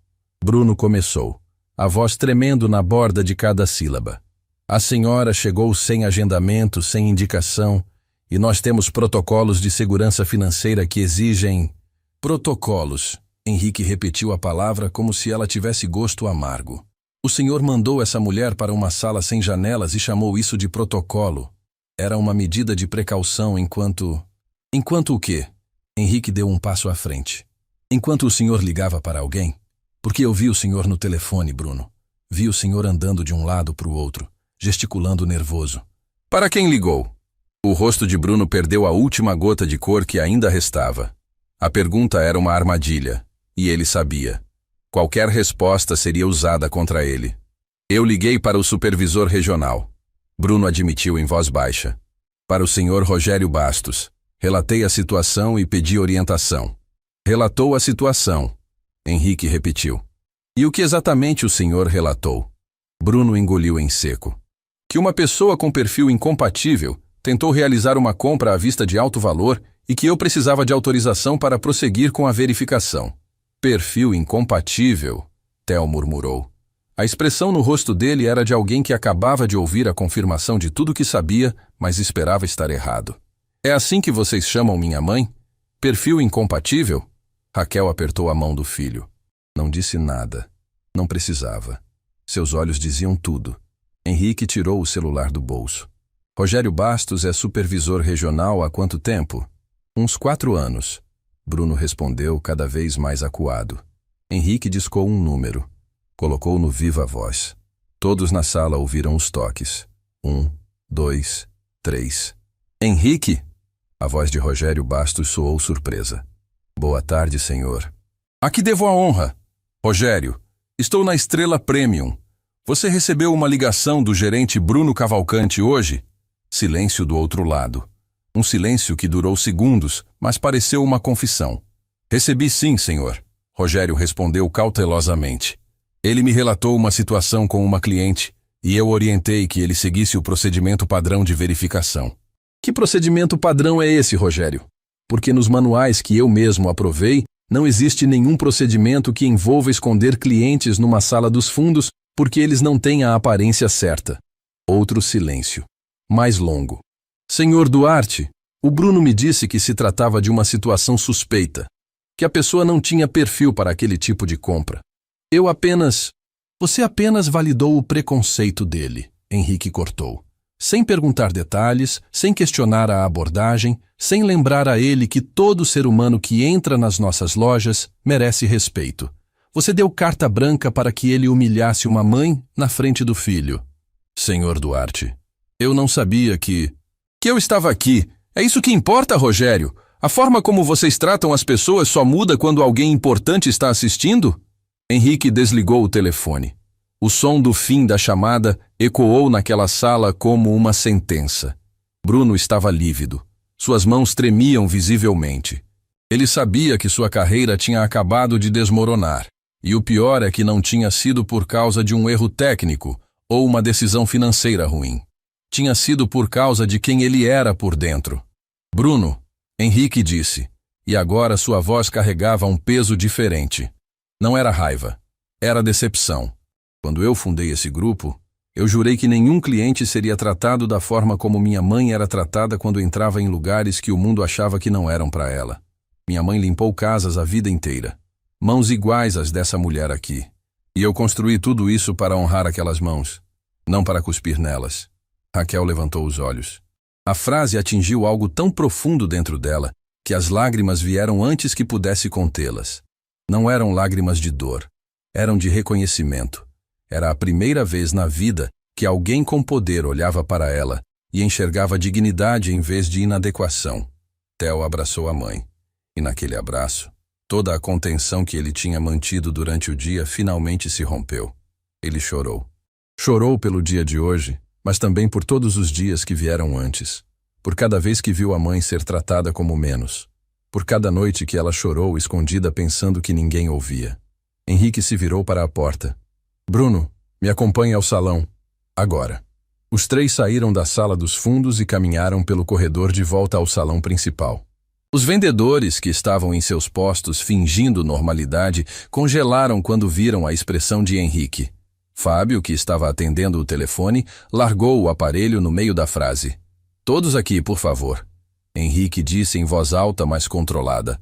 Bruno começou, a voz tremendo na borda de cada sílaba. A senhora chegou sem agendamento, sem indicação, e nós temos protocolos de segurança financeira que exigem... Protocolos. Henrique repetiu a palavra como se ela tivesse gosto amargo. O senhor mandou essa mulher para uma sala sem janelas e chamou isso de protocolo. Era uma medida de precaução enquanto... Enquanto o quê? Henrique deu um passo à frente. Enquanto o senhor ligava para alguém? Porque eu vi o senhor no telefone, Bruno. Vi o senhor andando de um lado para o outro, gesticulando nervoso. Para quem ligou? O rosto de Bruno perdeu a última gota de cor que ainda restava. A pergunta era uma armadilha, e ele sabia. Qualquer resposta seria usada contra ele. Eu liguei para o supervisor regional. Bruno admitiu em voz baixa. Para o senhor Rogério Bastos. Relatei a situação e pedi orientação. Relatou a situação. Henrique repetiu. E o que exatamente o senhor relatou? Bruno engoliu em seco. Que uma pessoa com perfil incompatível tentou realizar uma compra à vista de alto valor e que eu precisava de autorização para prosseguir com a verificação. Perfil incompatível, Theo murmurou. A expressão no rosto dele era de alguém que acabava de ouvir a confirmação de tudo que sabia, mas esperava estar errado. É assim que vocês chamam minha mãe? Perfil incompatível? Raquel apertou a mão do filho. Não disse nada. Não precisava. Seus olhos diziam tudo. Henrique tirou o celular do bolso. Rogério Bastos é supervisor regional há quanto tempo? Uns 4 anos. Bruno respondeu cada vez mais acuado. Henrique discou um número. Colocou no viva voz. Todos na sala ouviram os toques. 1, 2, 3. Henrique? A voz de Rogério Bastos soou surpresa. Boa tarde, senhor. A que devo a honra? Rogério, estou na Estrela Premium. Você recebeu uma ligação do gerente Bruno Cavalcante hoje? Silêncio do outro lado. Um silêncio que durou segundos, mas pareceu uma confissão. Recebi sim, senhor. Rogério respondeu cautelosamente. Ele me relatou uma situação com uma cliente e eu orientei que ele seguisse o procedimento padrão de verificação. Que procedimento padrão é esse, Rogério? Porque nos manuais que eu mesmo aprovei, não existe nenhum procedimento que envolva esconder clientes numa sala dos fundos porque eles não têm a aparência certa. Outro silêncio. Mais longo. Senhor Duarte, o Bruno me disse que se tratava de uma situação suspeita, que a pessoa não tinha perfil para aquele tipo de compra. Você apenas validou o preconceito dele, Henrique cortou. Sem perguntar detalhes, sem questionar a abordagem, sem lembrar a ele que todo ser humano que entra nas nossas lojas merece respeito. Você deu carta branca para que ele humilhasse uma mãe na frente do filho. Senhor Duarte, eu não sabia que eu estava aqui. É isso que importa, Rogério? A forma como vocês tratam as pessoas só muda quando alguém importante está assistindo? Henrique desligou o telefone. O som do fim da chamada ecoou naquela sala como uma sentença. Bruno estava lívido. Suas mãos tremiam visivelmente. Ele sabia que sua carreira tinha acabado de desmoronar. E o pior é que não tinha sido por causa de um erro técnico ou uma decisão financeira ruim. Tinha sido por causa de quem ele era por dentro. Bruno, Henrique disse, e agora sua voz carregava um peso diferente. Não era raiva, era decepção. Quando eu fundei esse grupo, eu jurei que nenhum cliente seria tratado da forma como minha mãe era tratada quando entrava em lugares que o mundo achava que não eram para ela. Minha mãe limpou casas a vida inteira. Mãos iguais às dessa mulher aqui. E eu construí tudo isso para honrar aquelas mãos, não para cuspir nelas. Raquel levantou os olhos. A frase atingiu algo tão profundo dentro dela que as lágrimas vieram antes que pudesse contê-las. Não eram lágrimas de dor, eram de reconhecimento. Era a primeira vez na vida que alguém com poder olhava para ela e enxergava dignidade em vez de inadequação. Theo abraçou a mãe. E naquele abraço, toda a contenção que ele tinha mantido durante o dia finalmente se rompeu. Ele chorou. Chorou pelo dia de hoje, mas também por todos os dias que vieram antes. Por cada vez que viu a mãe ser tratada como menos. Por cada noite que ela chorou escondida pensando que ninguém ouvia. Henrique se virou para a porta. Bruno, me acompanhe ao salão. Agora. Os 3 saíram da sala dos fundos e caminharam pelo corredor de volta ao salão principal. Os vendedores que estavam em seus postos fingindo normalidade congelaram quando viram a expressão de Henrique. Fábio, que estava atendendo o telefone, largou o aparelho no meio da frase. Todos aqui, por favor. Henrique disse em voz alta, mas controlada.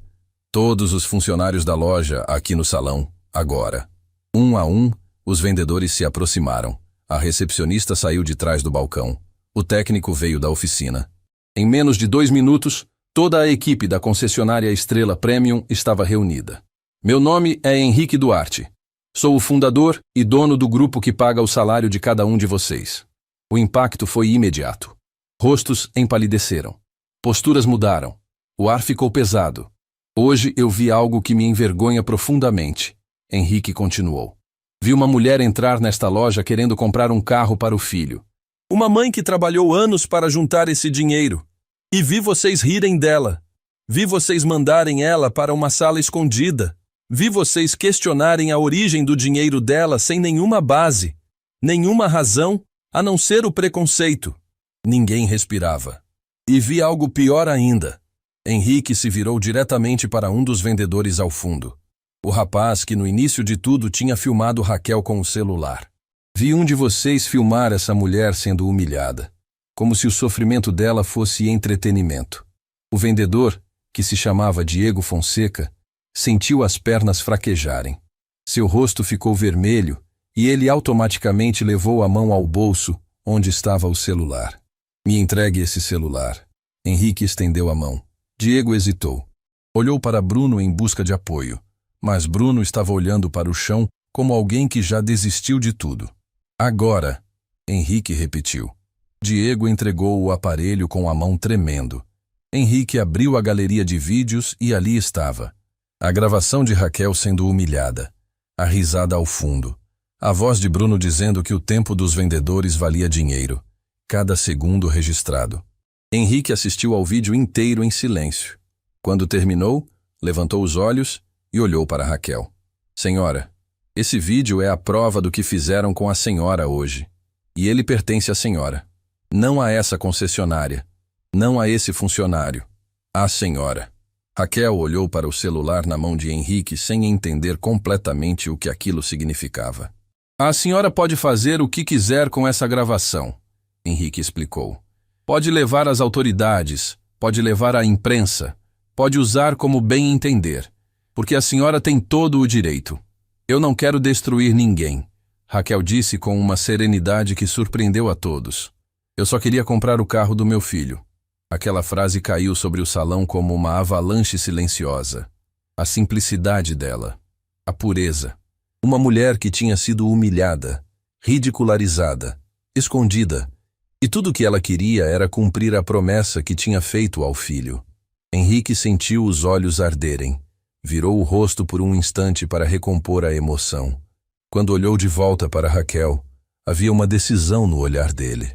Todos os funcionários da loja aqui no salão, agora. Um a um, os vendedores se aproximaram. A recepcionista saiu de trás do balcão. O técnico veio da oficina. Em menos de 2 minutos, toda a equipe da concessionária Estrela Premium estava reunida. Meu nome é Henrique Duarte. Sou o fundador e dono do grupo que paga o salário de cada um de vocês. O impacto foi imediato. Rostos empalideceram. Posturas mudaram. O ar ficou pesado. Hoje eu vi algo que me envergonha profundamente. Henrique continuou. Vi uma mulher entrar nesta loja querendo comprar um carro para o filho. Uma mãe que trabalhou anos para juntar esse dinheiro. E vi vocês rirem dela. Vi vocês mandarem ela para uma sala escondida. Vi vocês questionarem a origem do dinheiro dela sem nenhuma base, nenhuma razão, a não ser o preconceito. Ninguém respirava. E vi algo pior ainda. Henrique se virou diretamente para um dos vendedores ao fundo. O rapaz que no início de tudo tinha filmado Raquel com o celular. Vi um de vocês filmar essa mulher sendo humilhada, como se o sofrimento dela fosse entretenimento. O vendedor, que se chamava Diego Fonseca, sentiu as pernas fraquejarem. Seu rosto ficou vermelho e ele automaticamente levou a mão ao bolso onde estava o celular. Me entregue esse celular. Henrique estendeu a mão. Diego hesitou. Olhou para Bruno em busca de apoio, mas Bruno estava olhando para o chão como alguém que já desistiu de tudo. Agora, Henrique repetiu. Diego entregou o aparelho com a mão tremendo. Henrique abriu a galeria de vídeos e ali estava. A gravação de Raquel sendo humilhada. A risada ao fundo. A voz de Bruno dizendo que o tempo dos vendedores valia dinheiro. Cada segundo registrado. Henrique assistiu ao vídeo inteiro em silêncio. Quando terminou, levantou os olhos e olhou para Raquel. Senhora, esse vídeo é a prova do que fizeram com a senhora hoje. E ele pertence à senhora. Não a essa concessionária. Não a esse funcionário. À senhora. Raquel olhou para o celular na mão de Henrique sem entender completamente o que aquilo significava. A senhora pode fazer o que quiser com essa gravação, Henrique explicou. Pode levar às autoridades, pode levar à imprensa, pode usar como bem entender, porque a senhora tem todo o direito. Eu não quero destruir ninguém, Raquel disse com uma serenidade que surpreendeu a todos. Eu só queria comprar o carro do meu filho. Aquela frase caiu sobre o salão como uma avalanche silenciosa. A simplicidade dela, a pureza. Uma mulher que tinha sido humilhada, ridicularizada, escondida, e tudo o que ela queria era cumprir a promessa que tinha feito ao filho. Henrique sentiu os olhos arderem. Virou o rosto por um instante para recompor a emoção. Quando olhou de volta para Raquel, havia uma decisão no olhar dele.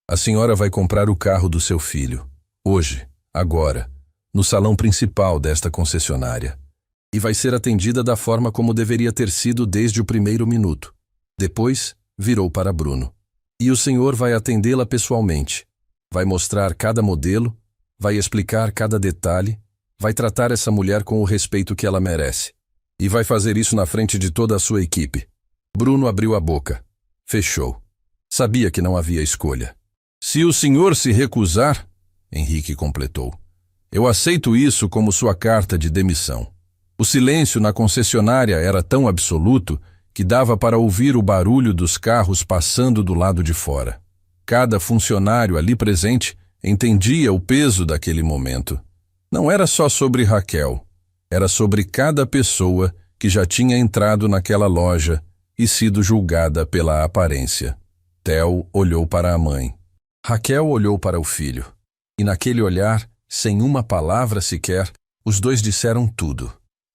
A senhora vai comprar o carro do seu filho, hoje, agora, no salão principal desta concessionária. E vai ser atendida da forma como deveria ter sido desde o primeiro minuto. Depois, virou para Bruno. E o senhor vai atendê-la pessoalmente. Vai mostrar cada modelo, vai explicar cada detalhe, vai tratar essa mulher com o respeito que ela merece. E vai fazer isso na frente de toda a sua equipe. Bruno abriu a boca. Fechou. Sabia que não havia escolha. Se o senhor se recusar, Henrique completou, eu aceito isso como sua carta de demissão. O silêncio na concessionária era tão absoluto que dava para ouvir o barulho dos carros passando do lado de fora. Cada funcionário ali presente entendia o peso daquele momento. Não era só sobre Raquel, era sobre cada pessoa que já tinha entrado naquela loja e sido julgada pela aparência. Theo olhou para a mãe. Raquel olhou para o filho. E naquele olhar, sem uma palavra sequer, os dois disseram tudo.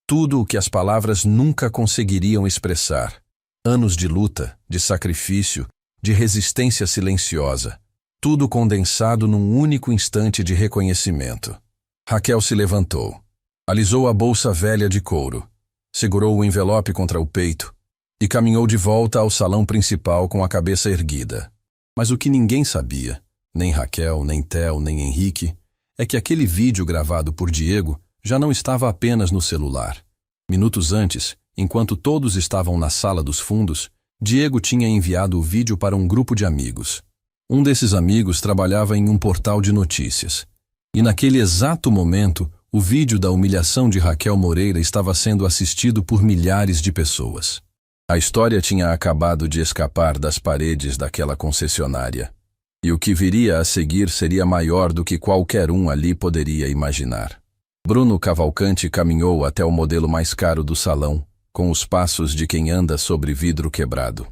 Tudo o que as palavras nunca conseguiriam expressar. Anos de luta, de sacrifício, de resistência silenciosa. Tudo condensado num único instante de reconhecimento. Raquel se levantou. Alisou a bolsa velha de couro. Segurou o envelope contra o peito e caminhou de volta ao salão principal com a cabeça erguida. Mas o que ninguém sabia, nem Raquel, nem Theo, nem Henrique, é que aquele vídeo gravado por Diego já não estava apenas no celular. Minutos antes, enquanto todos estavam na sala dos fundos, Diego tinha enviado o vídeo para um grupo de amigos. Um desses amigos trabalhava em um portal de notícias. E naquele exato momento, o vídeo da humilhação de Raquel Moreira estava sendo assistido por milhares de pessoas. A história tinha acabado de escapar das paredes daquela concessionária. E o que viria a seguir seria maior do que qualquer um ali poderia imaginar. Bruno Cavalcante caminhou até o modelo mais caro do salão, com os passos de quem anda sobre vidro quebrado.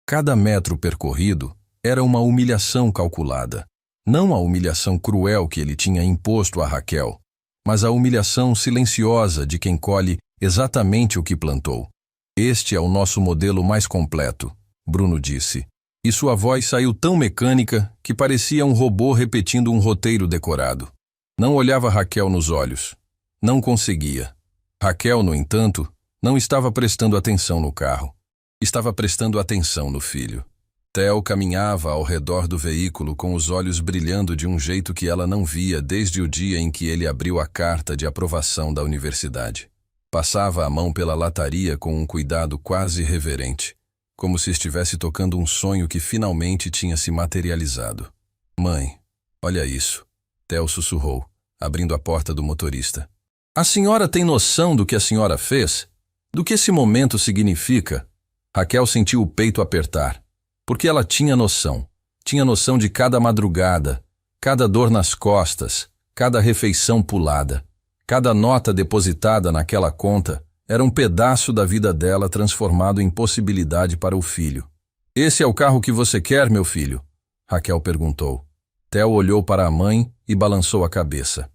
Cada metro percorrido era uma humilhação calculada. Não a humilhação cruel que ele tinha imposto a Raquel, mas a humilhação silenciosa de quem colhe exatamente o que plantou. Este é o nosso modelo mais completo, Bruno disse. E sua voz saiu tão mecânica que parecia um robô repetindo um roteiro decorado. Não olhava Raquel nos olhos. Não conseguia. Raquel, no entanto, não estava prestando atenção no carro. Estava prestando atenção no filho. Theo caminhava ao redor do veículo com os olhos brilhando de um jeito que ela não via desde o dia em que ele abriu a carta de aprovação da universidade. Passava a mão pela lataria com um cuidado quase reverente, como se estivesse tocando um sonho que finalmente tinha se materializado. Mãe, olha isso, Theo sussurrou, abrindo a porta do motorista. A senhora tem noção do que a senhora fez? Do que esse momento significa? Raquel sentiu o peito apertar, porque ela tinha noção. Tinha noção de cada madrugada, cada dor nas costas, cada refeição pulada. Cada nota depositada naquela conta era um pedaço da vida dela transformado em possibilidade para o filho. Esse é o carro que você quer, meu filho? Raquel perguntou. Theo olhou para a mãe e balançou a cabeça.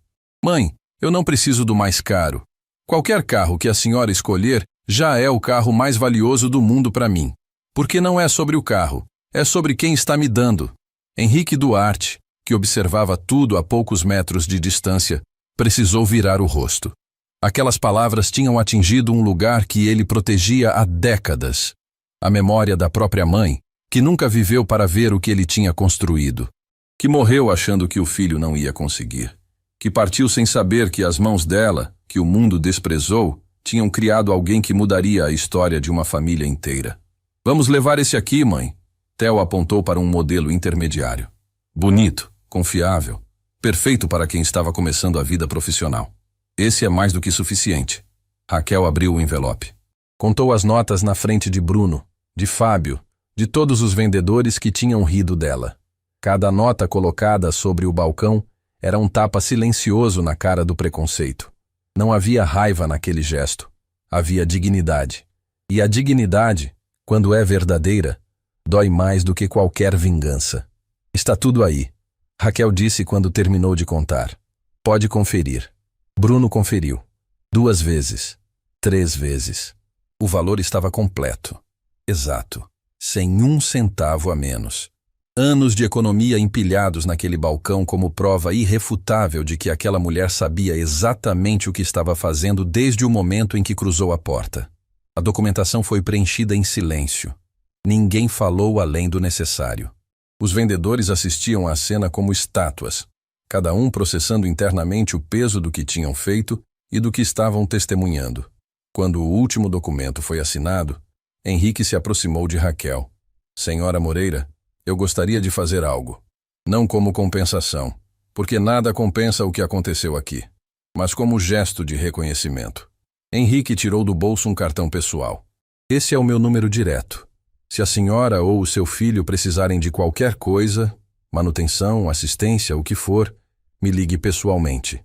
Mãe, eu não preciso do mais caro. Qualquer carro que a senhora escolher já é o carro mais valioso do mundo para mim. Porque não é sobre o carro, é sobre quem está me dando. Henrique Duarte, que observava tudo a poucos metros de distância, precisou virar o rosto. Aquelas palavras tinham atingido um lugar que ele protegia há décadas. A memória da própria mãe, que nunca viveu para ver o que ele tinha construído. Que morreu achando que o filho não ia conseguir. Que partiu sem saber que as mãos dela, que o mundo desprezou, tinham criado alguém que mudaria a história de uma família inteira. Vamos levar esse aqui, mãe. Theo apontou para um modelo intermediário. Bonito, confiável, perfeito para quem estava começando a vida profissional. Esse é mais do que suficiente. Raquel abriu o envelope. Contou as notas na frente de Bruno, de Fábio, de todos os vendedores que tinham rido dela. Cada nota colocada sobre o balcão era um tapa silencioso na cara do preconceito. Não havia raiva naquele gesto. Havia dignidade. E a dignidade, quando é verdadeira, dói mais do que qualquer vingança. Está tudo aí, Raquel disse quando terminou de contar. Pode conferir. Bruno conferiu. 2 vezes. 3 vezes. O valor estava completo. Exato. Sem um centavo a menos. Anos de economia empilhados naquele balcão como prova irrefutável de que aquela mulher sabia exatamente o que estava fazendo desde o momento em que cruzou a porta. A documentação foi preenchida em silêncio. Ninguém falou além do necessário. Os vendedores assistiam à cena como estátuas, cada um processando internamente o peso do que tinham feito e do que estavam testemunhando. Quando o último documento foi assinado, Henrique se aproximou de Raquel. Senhora Moreira, eu gostaria de fazer algo. Não como compensação, porque nada compensa o que aconteceu aqui, mas como gesto de reconhecimento. Henrique tirou do bolso um cartão pessoal. Esse é o meu número direto. Se a senhora ou o seu filho precisarem de qualquer coisa, manutenção, assistência, o que for, me ligue pessoalmente.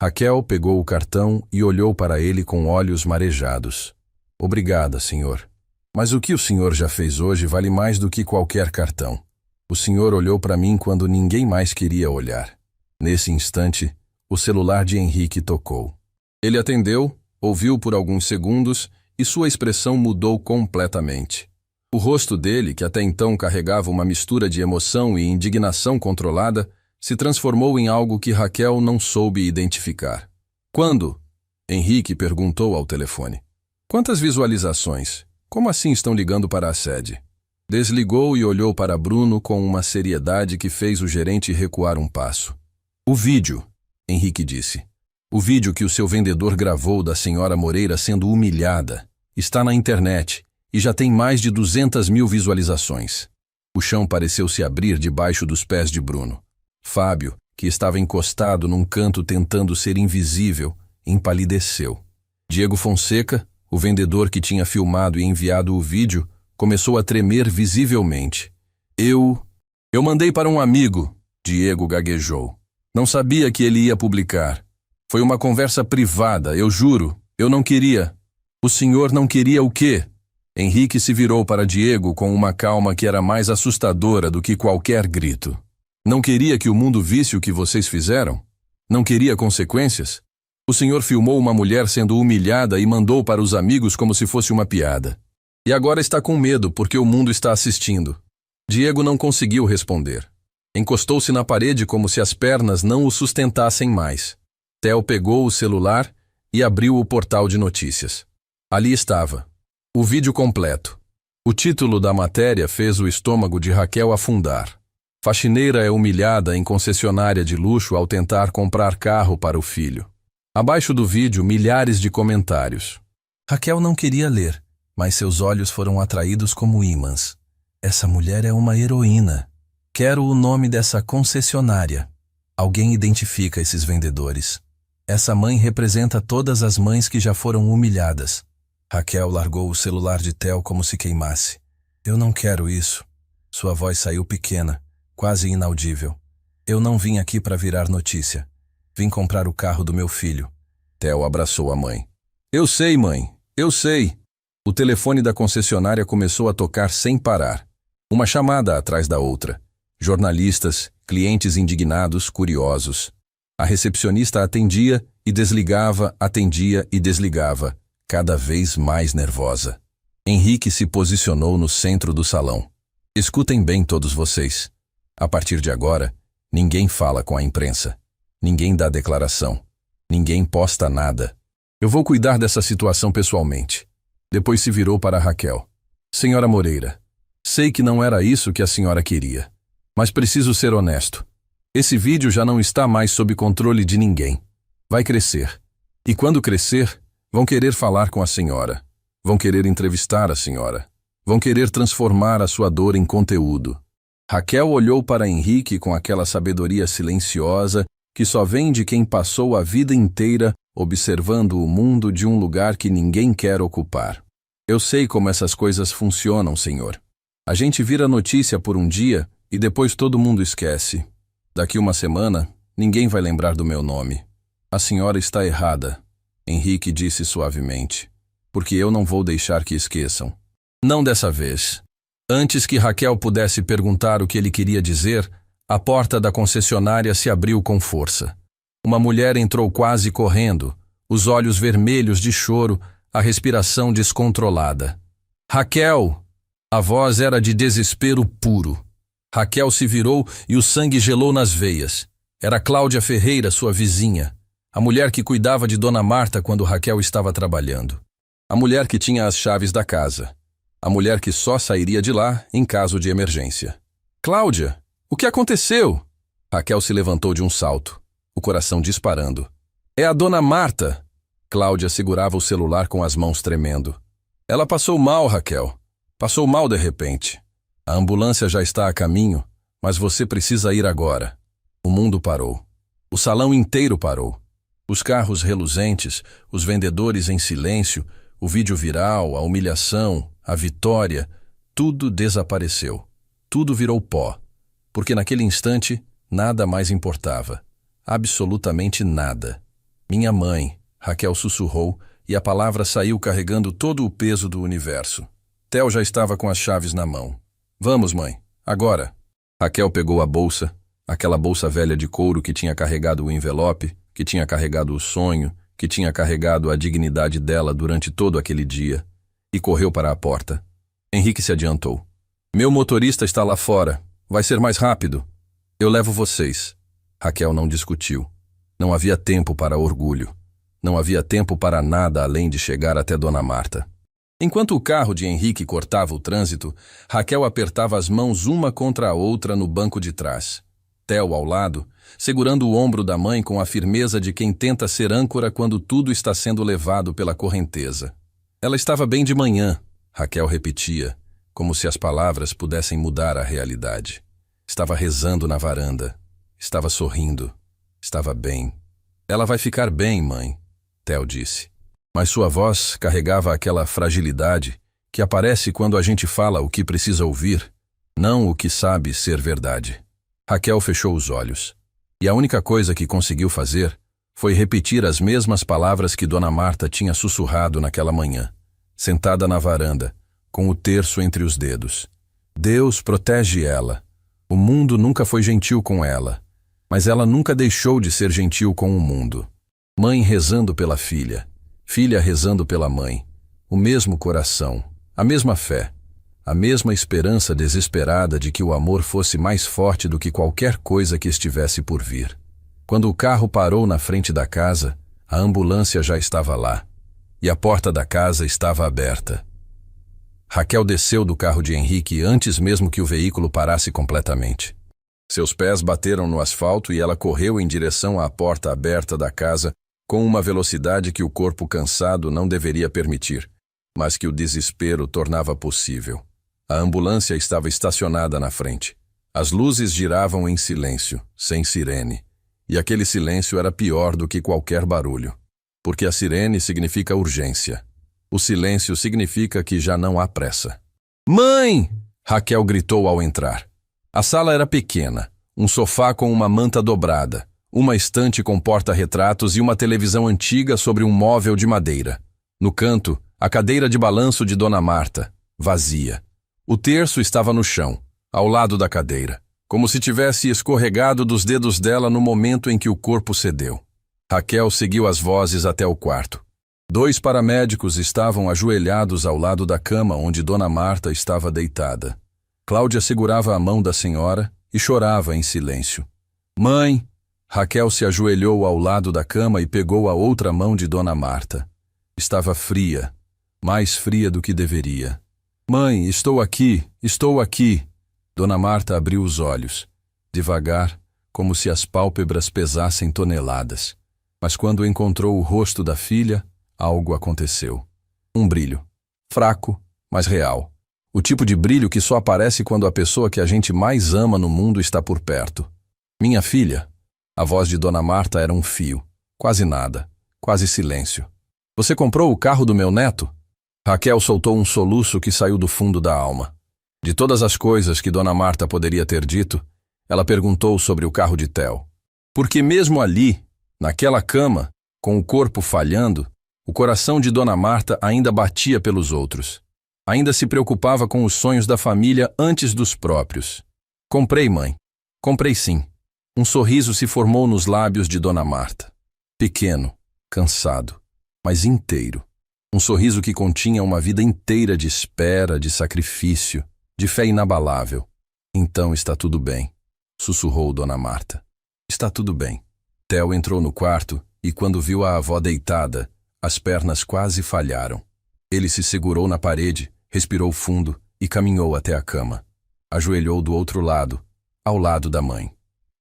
Raquel pegou o cartão e olhou para ele com olhos marejados. Obrigada, senhor. Mas o que o senhor já fez hoje vale mais do que qualquer cartão. O senhor olhou para mim quando ninguém mais queria olhar. Nesse instante, o celular de Henrique tocou. Ele atendeu, ouviu por alguns segundos e sua expressão mudou completamente. O rosto dele, que até então carregava uma mistura de emoção e indignação controlada, se transformou em algo que Raquel não soube identificar. Quando? Henrique perguntou ao telefone. Quantas visualizações? Como assim estão ligando para a sede? Desligou e olhou para Bruno com uma seriedade que fez o gerente recuar um passo. O vídeo, Henrique disse. O vídeo que o seu vendedor gravou da senhora Moreira sendo humilhada está na internet e já tem mais de 200 mil visualizações. O chão pareceu se abrir debaixo dos pés de Bruno. Fábio, que estava encostado num canto tentando ser invisível, empalideceu. Diego Fonseca, o vendedor que tinha filmado e enviado o vídeo, começou a tremer visivelmente. Eu mandei para um amigo, Diego gaguejou. Não sabia que ele ia publicar. Foi uma conversa privada, eu juro. Eu não queria. O senhor não queria o quê? Henrique se virou para Diego com uma calma que era mais assustadora do que qualquer grito. Não queria que o mundo visse o que vocês fizeram? Não queria consequências? O senhor filmou uma mulher sendo humilhada e mandou para os amigos como se fosse uma piada. E agora está com medo porque o mundo está assistindo. Diego não conseguiu responder. Encostou-se na parede como se as pernas não o sustentassem mais. Theo pegou o celular e abriu o portal de notícias. Ali estava. O vídeo completo. O título da matéria fez o estômago de Raquel afundar. Faxineira é humilhada em concessionária de luxo ao tentar comprar carro para o filho. Abaixo do vídeo, milhares de comentários. Raquel não queria ler, mas seus olhos foram atraídos como ímãs. Essa mulher é uma heroína. Quero o nome dessa concessionária. Alguém identifica esses vendedores. Essa mãe representa todas as mães que já foram humilhadas. Raquel largou o celular de Theo como se queimasse. Eu não quero isso. Sua voz saiu pequena, quase inaudível. Eu não vim aqui para virar notícia. Vim comprar o carro do meu filho. Theo abraçou a mãe. Eu sei, mãe. Eu sei. O telefone da concessionária começou a tocar sem parar. Uma chamada atrás da outra. Jornalistas, clientes indignados, curiosos. A recepcionista atendia e desligava, atendia e desligava, cada vez mais nervosa. Henrique se posicionou no centro do salão. Escutem bem todos vocês. A partir de agora, ninguém fala com a imprensa. Ninguém dá declaração. Ninguém posta nada. Eu vou cuidar dessa situação pessoalmente. Depois se virou para Raquel. Senhora Moreira, sei que não era isso que a senhora queria. Mas preciso ser honesto. Esse vídeo já não está mais sob controle de ninguém. Vai crescer. E quando crescer, vão querer falar com a senhora. Vão querer entrevistar a senhora. Vão querer transformar a sua dor em conteúdo. Raquel olhou para Henrique com aquela sabedoria silenciosa que só vem de quem passou a vida inteira observando o mundo de um lugar que ninguém quer ocupar. Eu sei como essas coisas funcionam, senhor. A gente vira notícia por um dia e depois todo mundo esquece. Daqui uma semana, ninguém vai lembrar do meu nome. A senhora está errada, Henrique disse suavemente, porque eu não vou deixar que esqueçam. Não dessa vez. Antes que Raquel pudesse perguntar o que ele queria dizer, a porta da concessionária se abriu com força. Uma mulher entrou quase correndo, os olhos vermelhos de choro, a respiração descontrolada. Raquel! A voz era de desespero puro. Raquel se virou e o sangue gelou nas veias. Era Cláudia Ferreira, sua vizinha. A mulher que cuidava de Dona Marta quando Raquel estava trabalhando. A mulher que tinha as chaves da casa. A mulher que só sairia de lá em caso de emergência. Cláudia, o que aconteceu? Raquel se levantou de um salto, o coração disparando. É a Dona Marta! Cláudia segurava o celular com as mãos tremendo. Ela passou mal, Raquel. Passou mal de repente. A ambulância já está a caminho, mas você precisa ir agora. O mundo parou. O salão inteiro parou. Os carros reluzentes, os vendedores em silêncio, o vídeo viral, a humilhação, a vitória, tudo desapareceu. Tudo virou pó. Porque naquele instante, nada mais importava. Absolutamente nada. Minha mãe, Raquel sussurrou, e a palavra saiu carregando todo o peso do universo. Theo já estava com as chaves na mão. Vamos, mãe, agora. Raquel pegou a bolsa, aquela bolsa velha de couro que tinha carregado o envelope, que tinha carregado o sonho, que tinha carregado a dignidade dela durante todo aquele dia, e correu para a porta. Henrique se adiantou. Meu motorista está lá fora. Vai ser mais rápido. Eu levo vocês. Raquel não discutiu. Não havia tempo para orgulho. Não havia tempo para nada além de chegar até Dona Marta. Enquanto o carro de Henrique cortava o trânsito, Raquel apertava as mãos uma contra a outra no banco de trás. Theo ao lado, segurando o ombro da mãe com a firmeza de quem tenta ser âncora quando tudo está sendo levado pela correnteza. Ela estava bem de manhã, Raquel repetia, como se as palavras pudessem mudar a realidade. Estava rezando na varanda. Estava sorrindo. Estava bem. Ela vai ficar bem, mãe, Theo disse. Mas sua voz carregava aquela fragilidade que aparece quando a gente fala o que precisa ouvir, não o que sabe ser verdade. Raquel fechou os olhos. E a única coisa que conseguiu fazer foi repetir as mesmas palavras que Dona Marta tinha sussurrado naquela manhã, sentada na varanda, com o terço entre os dedos. Deus protege ela. O mundo nunca foi gentil com ela, mas ela nunca deixou de ser gentil com o mundo. Mãe rezando pela filha, filha rezando pela mãe, o mesmo coração, a mesma fé, a mesma esperança desesperada de que o amor fosse mais forte do que qualquer coisa que estivesse por vir. Quando o carro parou na frente da casa, a ambulância já estava lá, e a porta da casa estava aberta. Raquel desceu do carro de Henrique antes mesmo que o veículo parasse completamente. Seus pés bateram no asfalto e ela correu em direção à porta aberta da casa com uma velocidade que o corpo cansado não deveria permitir, mas que o desespero tornava possível. A ambulância estava estacionada na frente. As luzes giravam em silêncio, sem sirene. E aquele silêncio era pior do que qualquer barulho. Porque a sirene significa urgência. O silêncio significa que já não há pressa. "Mãe!" Raquel gritou ao entrar. A sala era pequena, um sofá com uma manta dobrada, uma estante com porta-retratos e uma televisão antiga sobre um móvel de madeira. No canto, a cadeira de balanço de Dona Marta, vazia. O terço estava no chão, ao lado da cadeira, como se tivesse escorregado dos dedos dela no momento em que o corpo cedeu. Raquel seguiu as vozes até o quarto. 2 paramédicos estavam ajoelhados ao lado da cama onde Dona Marta estava deitada. Cláudia segurava a mão da senhora e chorava em silêncio. "Mãe!" Raquel se ajoelhou ao lado da cama e pegou a outra mão de Dona Marta. Estava fria, mais fria do que deveria. "Mãe, estou aqui, estou aqui." Dona Marta abriu os olhos, devagar, como se as pálpebras pesassem toneladas. Mas quando encontrou o rosto da filha, algo aconteceu. Um brilho, fraco, mas real. O tipo de brilho que só aparece quando a pessoa que a gente mais ama no mundo está por perto. "Minha filha." A voz de Dona Marta era um fio, quase nada, quase silêncio. "Você comprou o carro do meu neto?" Raquel soltou um soluço que saiu do fundo da alma. De todas as coisas que Dona Marta poderia ter dito, ela perguntou sobre o carro de Theo. Porque mesmo ali, naquela cama, com o corpo falhando, o coração de Dona Marta ainda batia pelos outros. Ainda se preocupava com os sonhos da família antes dos próprios. "Comprei, mãe. Comprei sim." Um sorriso se formou nos lábios de Dona Marta. Pequeno, cansado, mas inteiro. Um sorriso que continha uma vida inteira de espera, de sacrifício, de fé inabalável. "Então está tudo bem", sussurrou Dona Marta. "Está tudo bem." Theo entrou no quarto e, quando viu a avó deitada, as pernas quase falharam. Ele se segurou na parede, respirou fundo e caminhou até a cama. Ajoelhou do outro lado, ao lado da mãe.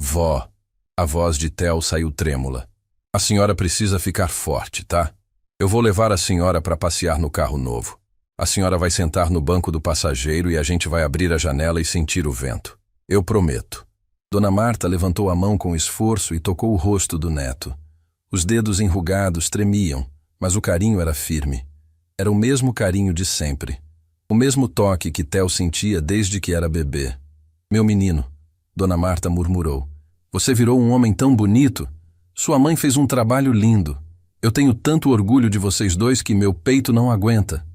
"Vó." A voz de Theo saiu trêmula. "A senhora precisa ficar forte, tá? Eu vou levar a senhora para passear no carro novo. A senhora vai sentar no banco do passageiro e a gente vai abrir a janela e sentir o vento. Eu prometo." Dona Marta levantou a mão com esforço e tocou o rosto do neto. Os dedos enrugados tremiam, mas o carinho era firme. Era o mesmo carinho de sempre. O mesmo toque que Theo sentia desde que era bebê. "Meu menino," Dona Marta murmurou. "Você virou um homem tão bonito. Sua mãe fez um trabalho lindo. Eu tenho tanto orgulho de vocês dois que meu peito não aguenta."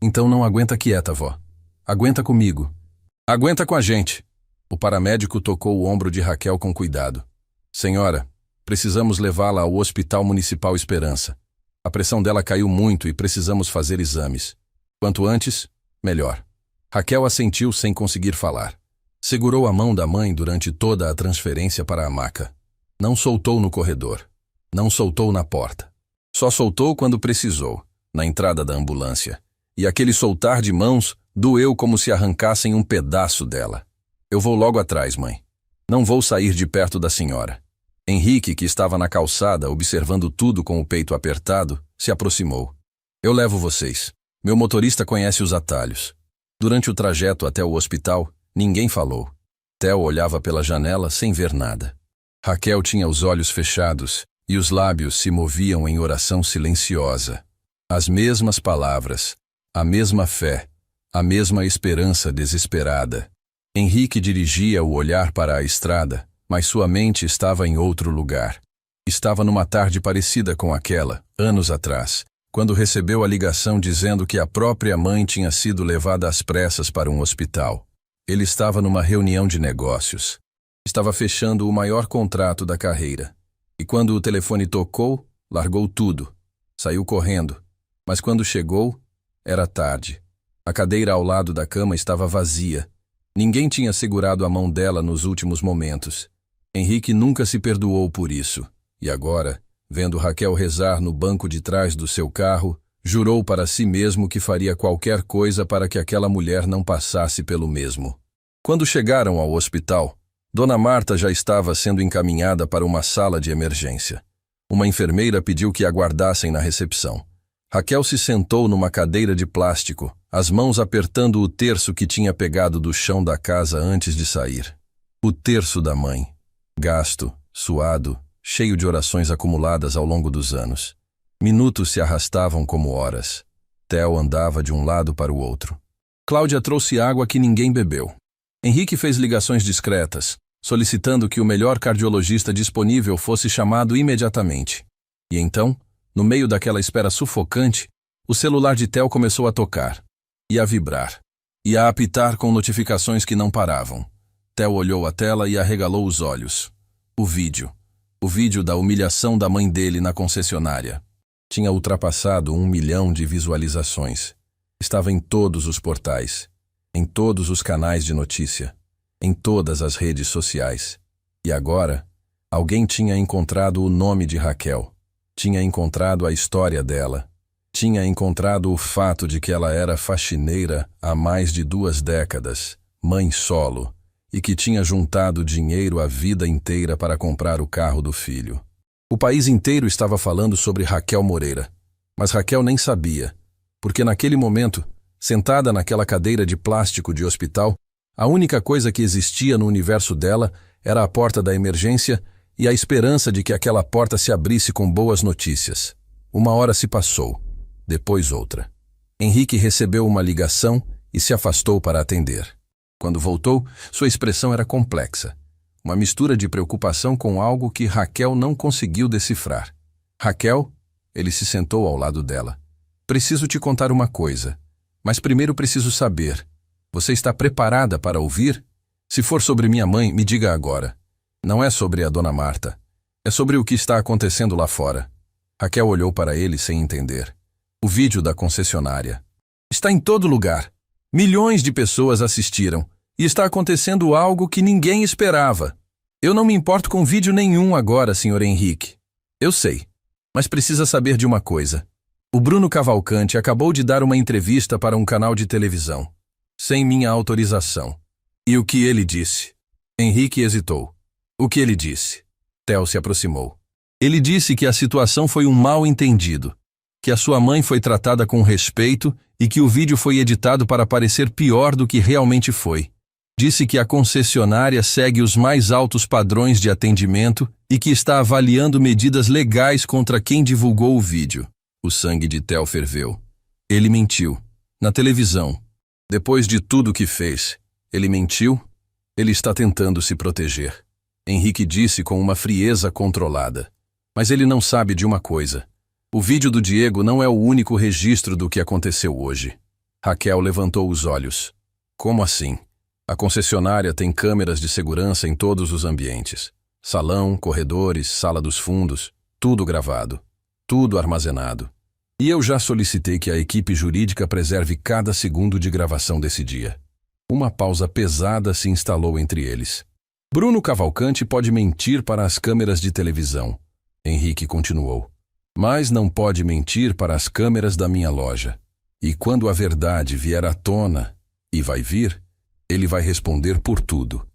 "Então não aguenta quieta, vó. Aguenta comigo. Aguenta com a gente." O paramédico tocou o ombro de Raquel com cuidado. "Senhora, precisamos levá-la ao Hospital Municipal Esperança. A pressão dela caiu muito e precisamos fazer exames. Quanto antes, melhor." Raquel assentiu sem conseguir falar. Segurou a mão da mãe durante toda a transferência para a maca. Não soltou no corredor. Não soltou na porta. Só soltou quando precisou, na entrada da ambulância. E aquele soltar de mãos doeu como se arrancassem um pedaço dela. "Eu vou logo atrás, mãe. Não vou sair de perto da senhora." Henrique, que estava na calçada observando tudo com o peito apertado, se aproximou. "Eu levo vocês. Meu motorista conhece os atalhos." Durante o trajeto até o hospital, ninguém falou. Theo olhava pela janela sem ver nada. Raquel tinha os olhos fechados e os lábios se moviam em oração silenciosa. As mesmas palavras, a mesma fé, a mesma esperança desesperada. Henrique dirigia o olhar para a estrada, mas sua mente estava em outro lugar. Estava numa tarde parecida com aquela, anos atrás, quando recebeu a ligação dizendo que a própria mãe tinha sido levada às pressas para um hospital. Ele estava numa reunião de negócios. Estava fechando o maior contrato da carreira. E quando o telefone tocou, largou tudo. Saiu correndo. Mas quando chegou, era tarde. A cadeira ao lado da cama estava vazia. Ninguém tinha segurado a mão dela nos últimos momentos. Henrique nunca se perdoou por isso. E agora, vendo Raquel rezar no banco de trás do seu carro, jurou para si mesmo que faria qualquer coisa para que aquela mulher não passasse pelo mesmo. Quando chegaram ao hospital, Dona Marta já estava sendo encaminhada para uma sala de emergência. Uma enfermeira pediu que aguardassem na recepção. Raquel se sentou numa cadeira de plástico, as mãos apertando o terço que tinha pegado do chão da casa antes de sair. O terço da mãe. Gasto, suado, cheio de orações acumuladas ao longo dos anos. Minutos se arrastavam como horas. Theo andava de um lado para o outro. Cláudia trouxe água que ninguém bebeu. Henrique fez ligações discretas, solicitando que o melhor cardiologista disponível fosse chamado imediatamente. E então, no meio daquela espera sufocante, o celular de Theo começou a tocar, e a vibrar, e a apitar com notificações que não paravam. Theo olhou a tela e arregalou os olhos. O vídeo da humilhação da mãe dele na concessionária. Tinha ultrapassado 1 milhão de visualizações. Estava em todos os portais, em todos os canais de notícia, em todas as redes sociais. E agora, alguém tinha encontrado o nome de Raquel. Tinha encontrado a história dela. Tinha encontrado o fato de que ela era faxineira há mais de 2 décadas, mãe solo, e que tinha juntado dinheiro a vida inteira para comprar o carro do filho. O país inteiro estava falando sobre Raquel Moreira, mas Raquel nem sabia, porque naquele momento, sentada naquela cadeira de plástico de hospital, a única coisa que existia no universo dela era a porta da emergência e a esperança de que aquela porta se abrisse com boas notícias. 1 hora se passou, depois outra. Henrique recebeu uma ligação e se afastou para atender. Quando voltou, sua expressão era complexa. Uma mistura de preocupação com algo que Raquel não conseguiu decifrar. Raquel, ele se sentou ao lado dela. Preciso te contar uma coisa, mas primeiro preciso saber. Você está preparada para ouvir? Se for sobre minha mãe, me diga agora. Não é sobre a dona Marta. É sobre o que está acontecendo lá fora. Raquel olhou para ele sem entender. O vídeo da concessionária. Está em todo lugar. Milhões de pessoas assistiram. E está acontecendo algo que ninguém esperava. Eu não me importo com vídeo nenhum agora, Sr. Henrique. Eu sei. Mas precisa saber de uma coisa. O Bruno Cavalcante acabou de dar uma entrevista para um canal de televisão. Sem minha autorização. E o que ele disse? Henrique hesitou. O que ele disse? Theo se aproximou. Ele disse que a situação foi um mal-entendido. Que a sua mãe foi tratada com respeito e que o vídeo foi editado para parecer pior do que realmente foi. Disse que a concessionária segue os mais altos padrões de atendimento e que está avaliando medidas legais contra quem divulgou o vídeo. O sangue de Theo ferveu. Ele mentiu. Na televisão. Depois de tudo que fez, ele mentiu? Ele está tentando se proteger. Henrique disse com uma frieza controlada. Mas ele não sabe de uma coisa. O vídeo do Diego não é o único registro do que aconteceu hoje. Raquel levantou os olhos. Como assim? A concessionária tem câmeras de segurança em todos os ambientes. Salão, corredores, sala dos fundos, tudo gravado, tudo armazenado. E eu já solicitei que a equipe jurídica preserve cada segundo de gravação desse dia. Uma pausa pesada se instalou entre eles. Bruno Cavalcante pode mentir para as câmeras de televisão. Henrique continuou. Mas não pode mentir para as câmeras da minha loja. E quando a verdade vier à tona, e vai vir, ele vai responder por tudo.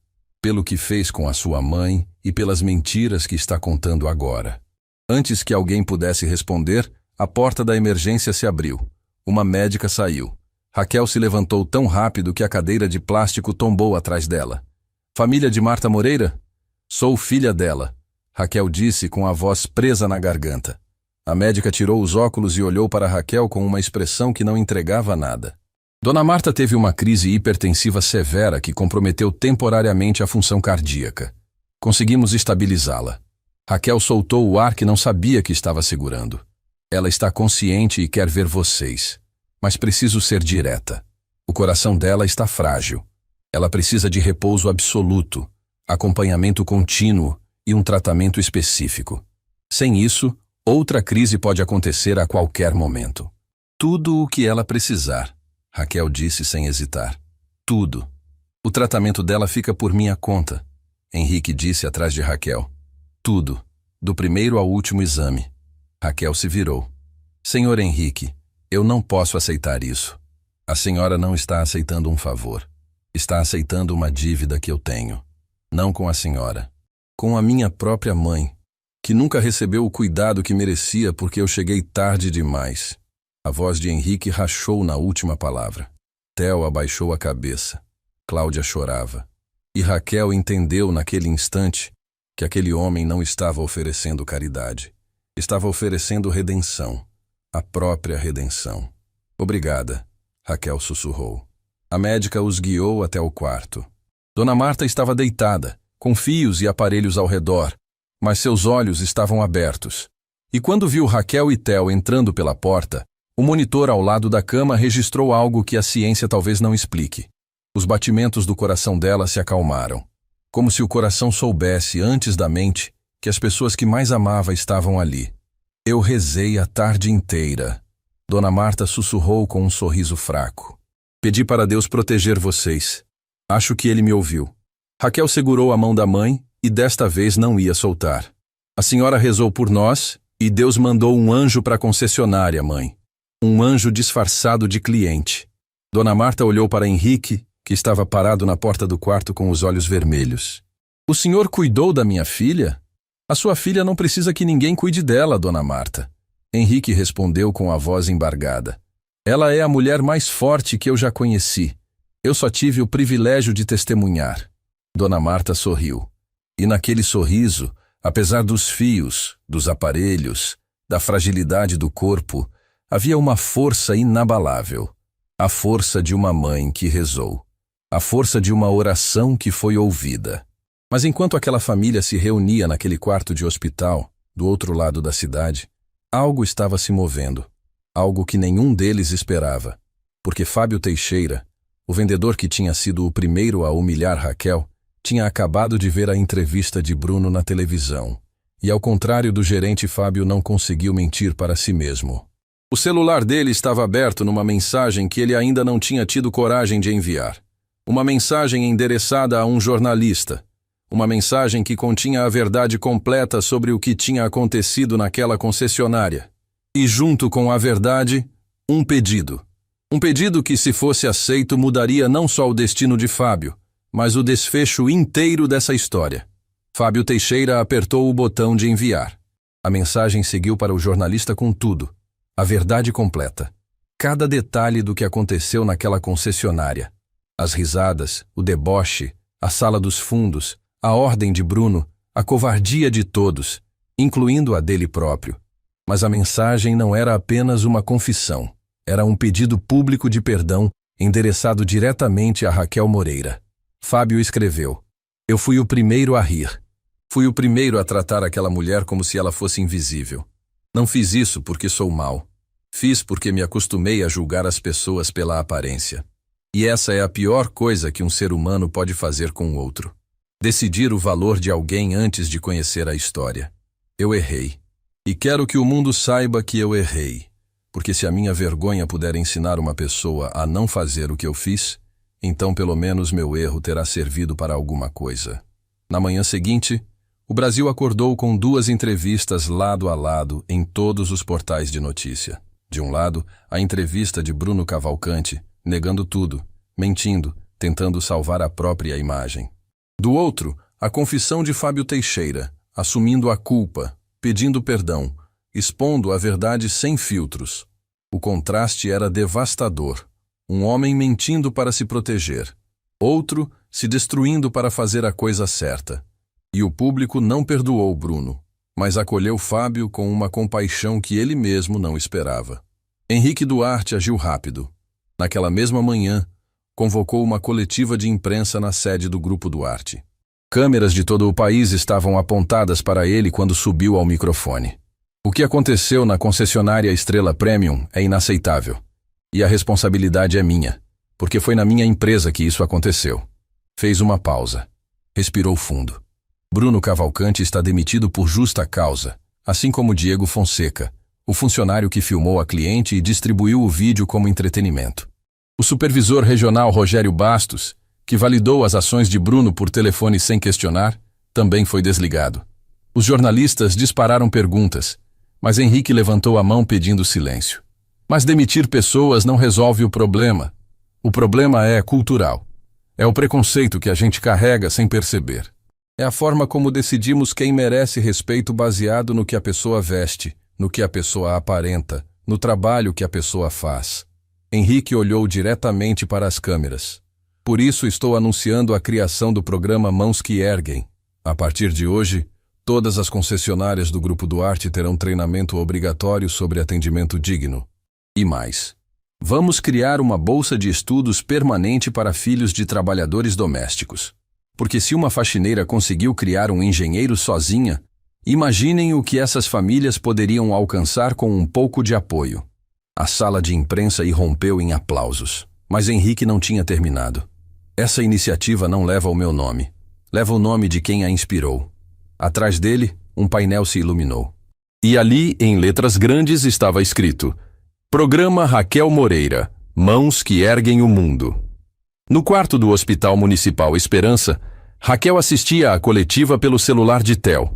Pelo que fez com a sua mãe e pelas mentiras que está contando agora. Antes que alguém pudesse responder, a porta da emergência se abriu. Uma médica saiu. Raquel se levantou tão rápido que a cadeira de plástico tombou atrás dela. Família de Marta Moreira? Sou filha dela, Raquel disse com a voz presa na garganta. A médica tirou os óculos e olhou para Raquel com uma expressão que não entregava nada. Dona Marta teve uma crise hipertensiva severa que comprometeu temporariamente a função cardíaca. Conseguimos estabilizá-la. Raquel soltou o ar que não sabia que estava segurando. Ela está consciente e quer ver vocês. Mas preciso ser direta. O coração dela está frágil. Ela precisa de repouso absoluto, acompanhamento contínuo e um tratamento específico. Sem isso, outra crise pode acontecer a qualquer momento. Tudo o que ela precisar, Raquel disse sem hesitar. Tudo. O tratamento dela fica por minha conta, Henrique disse atrás de Raquel. Tudo, do primeiro ao último exame. Raquel se virou. Senhor Henrique, eu não posso aceitar isso. A senhora não está aceitando um favor. Está aceitando uma dívida que eu tenho. Não com a senhora. Com a minha própria mãe. que nunca recebeu o cuidado que merecia porque eu cheguei tarde demais. A voz de Henrique rachou na última palavra. Theo abaixou a cabeça. Cláudia chorava. E Raquel entendeu naquele instante que aquele homem não estava oferecendo caridade. Estava oferecendo redenção. A própria redenção. Obrigada, Raquel sussurrou. A médica os guiou até o quarto. Dona Marta estava deitada, com fios e aparelhos ao redor, mas seus olhos estavam abertos. E quando viu Raquel e Theo entrando pela porta, o monitor ao lado da cama registrou algo que a ciência talvez não explique. Os batimentos do coração dela se acalmaram, como se o coração soubesse antes da mente que as pessoas que mais amava estavam ali. Eu rezei a tarde inteira. Dona Marta sussurrou com um sorriso fraco. Pedi para Deus proteger vocês. Acho que ele me ouviu. Raquel segurou a mão da mãe e desta vez não ia soltar. A senhora rezou por nós e Deus mandou um anjo para a concessionária, mãe. Um anjo disfarçado de cliente. Dona Marta olhou para Henrique, que estava parado na porta do quarto com os olhos vermelhos. O senhor cuidou da minha filha? A sua filha não precisa que ninguém cuide dela, Dona Marta. Henrique respondeu com a voz embargada. Ela é a mulher mais forte que eu já conheci. Eu só tive o privilégio de testemunhar. Dona Marta sorriu. E naquele sorriso, apesar dos fios, dos aparelhos, da fragilidade do corpo, havia uma força inabalável. A força de uma mãe que rezou. A força de uma oração que foi ouvida. Mas enquanto aquela família se reunia naquele quarto de hospital, do outro lado da cidade, algo estava se movendo. Algo que nenhum deles esperava. Porque Fábio Teixeira, o vendedor que tinha sido o primeiro a humilhar Raquel, tinha acabado de ver a entrevista de Bruno na televisão. E ao contrário do gerente, Fábio não conseguiu mentir para si mesmo. O celular dele estava aberto numa mensagem que ele ainda não tinha tido coragem de enviar. Uma mensagem endereçada a um jornalista. Uma mensagem que continha a verdade completa sobre o que tinha acontecido naquela concessionária. E junto com a verdade, um pedido. Um pedido que, se fosse aceito, mudaria não só o destino de Fábio, mas o desfecho inteiro dessa história. Fábio Teixeira apertou o botão de enviar. A mensagem seguiu para o jornalista com tudo. A verdade completa. Cada detalhe do que aconteceu naquela concessionária. As risadas, o deboche, a sala dos fundos, a ordem de Bruno, a covardia de todos, incluindo a dele próprio. Mas a mensagem não era apenas uma confissão. Era um pedido público de perdão endereçado diretamente a Raquel Moreira. Fábio escreveu: Eu fui o primeiro a rir. Fui o primeiro a tratar aquela mulher como se ela fosse invisível. Não fiz isso porque sou mau. Fiz porque me acostumei a julgar as pessoas pela aparência. E essa é a pior coisa que um ser humano pode fazer com o outro. Decidir o valor de alguém antes de conhecer a história. Eu errei. E quero que o mundo saiba que eu errei. Porque se a minha vergonha puder ensinar uma pessoa a não fazer o que eu fiz, então pelo menos meu erro terá servido para alguma coisa. Na manhã seguinte, o Brasil acordou com 2 entrevistas lado a lado em todos os portais de notícia. De um lado, a entrevista de Bruno Cavalcante, negando tudo, mentindo, tentando salvar a própria imagem. Do outro, a confissão de Fábio Teixeira, assumindo a culpa, pedindo perdão, expondo a verdade sem filtros. O contraste era devastador. Um homem mentindo para se proteger. Outro se destruindo para fazer a coisa certa. E o público não perdoou Bruno, mas acolheu Fábio com uma compaixão que ele mesmo não esperava. Henrique Duarte agiu rápido. Naquela mesma manhã, convocou uma coletiva de imprensa na sede do Grupo Duarte. Câmeras de todo o país estavam apontadas para ele quando subiu ao microfone. O que aconteceu na concessionária Estrela Premium é inaceitável. E a responsabilidade é minha, porque foi na minha empresa que isso aconteceu. Fez uma pausa. Respirou fundo. Bruno Cavalcante está demitido por justa causa, assim como Diego Fonseca, o funcionário que filmou a cliente e distribuiu o vídeo como entretenimento. O supervisor regional Rogério Bastos, que validou as ações de Bruno por telefone sem questionar, também foi desligado. Os jornalistas dispararam perguntas, mas Henrique levantou a mão pedindo silêncio. Mas demitir pessoas não resolve o problema. O problema é cultural. É o preconceito que a gente carrega sem perceber. É a forma como decidimos quem merece respeito baseado no que a pessoa veste, no que a pessoa aparenta, no trabalho que a pessoa faz. Henrique olhou diretamente para as câmeras. Por isso estou anunciando a criação do programa Mãos que Erguem. A partir de hoje, todas as concessionárias do Grupo Duarte terão treinamento obrigatório sobre atendimento digno. E mais. Vamos criar uma bolsa de estudos permanente para filhos de trabalhadores domésticos. Porque se uma faxineira conseguiu criar um engenheiro sozinha, imaginem o que essas famílias poderiam alcançar com um pouco de apoio. A sala de imprensa irrompeu em aplausos, mas Henrique não tinha terminado. Essa iniciativa não leva o meu nome. Leva o nome de quem a inspirou. Atrás dele, um painel se iluminou. E ali, em letras grandes, estava escrito: Programa Raquel Moreira, Mãos que Erguem o Mundo. No quarto do Hospital Municipal Esperança, Raquel assistia à coletiva pelo celular de Theo.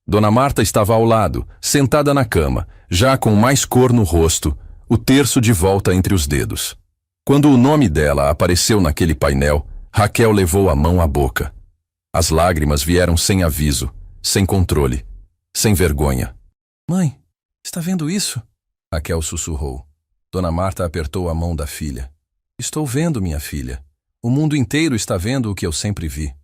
Dona Marta estava ao lado, sentada na cama, já com mais cor no rosto, o terço de volta entre os dedos. Quando o nome dela apareceu naquele painel, Raquel levou a mão à boca. As lágrimas vieram sem aviso, sem controle, sem vergonha. Mãe, está vendo isso? Raquel sussurrou. Dona Marta apertou a mão da filha. Estou vendo, minha filha. O mundo inteiro está vendo o que eu sempre vi.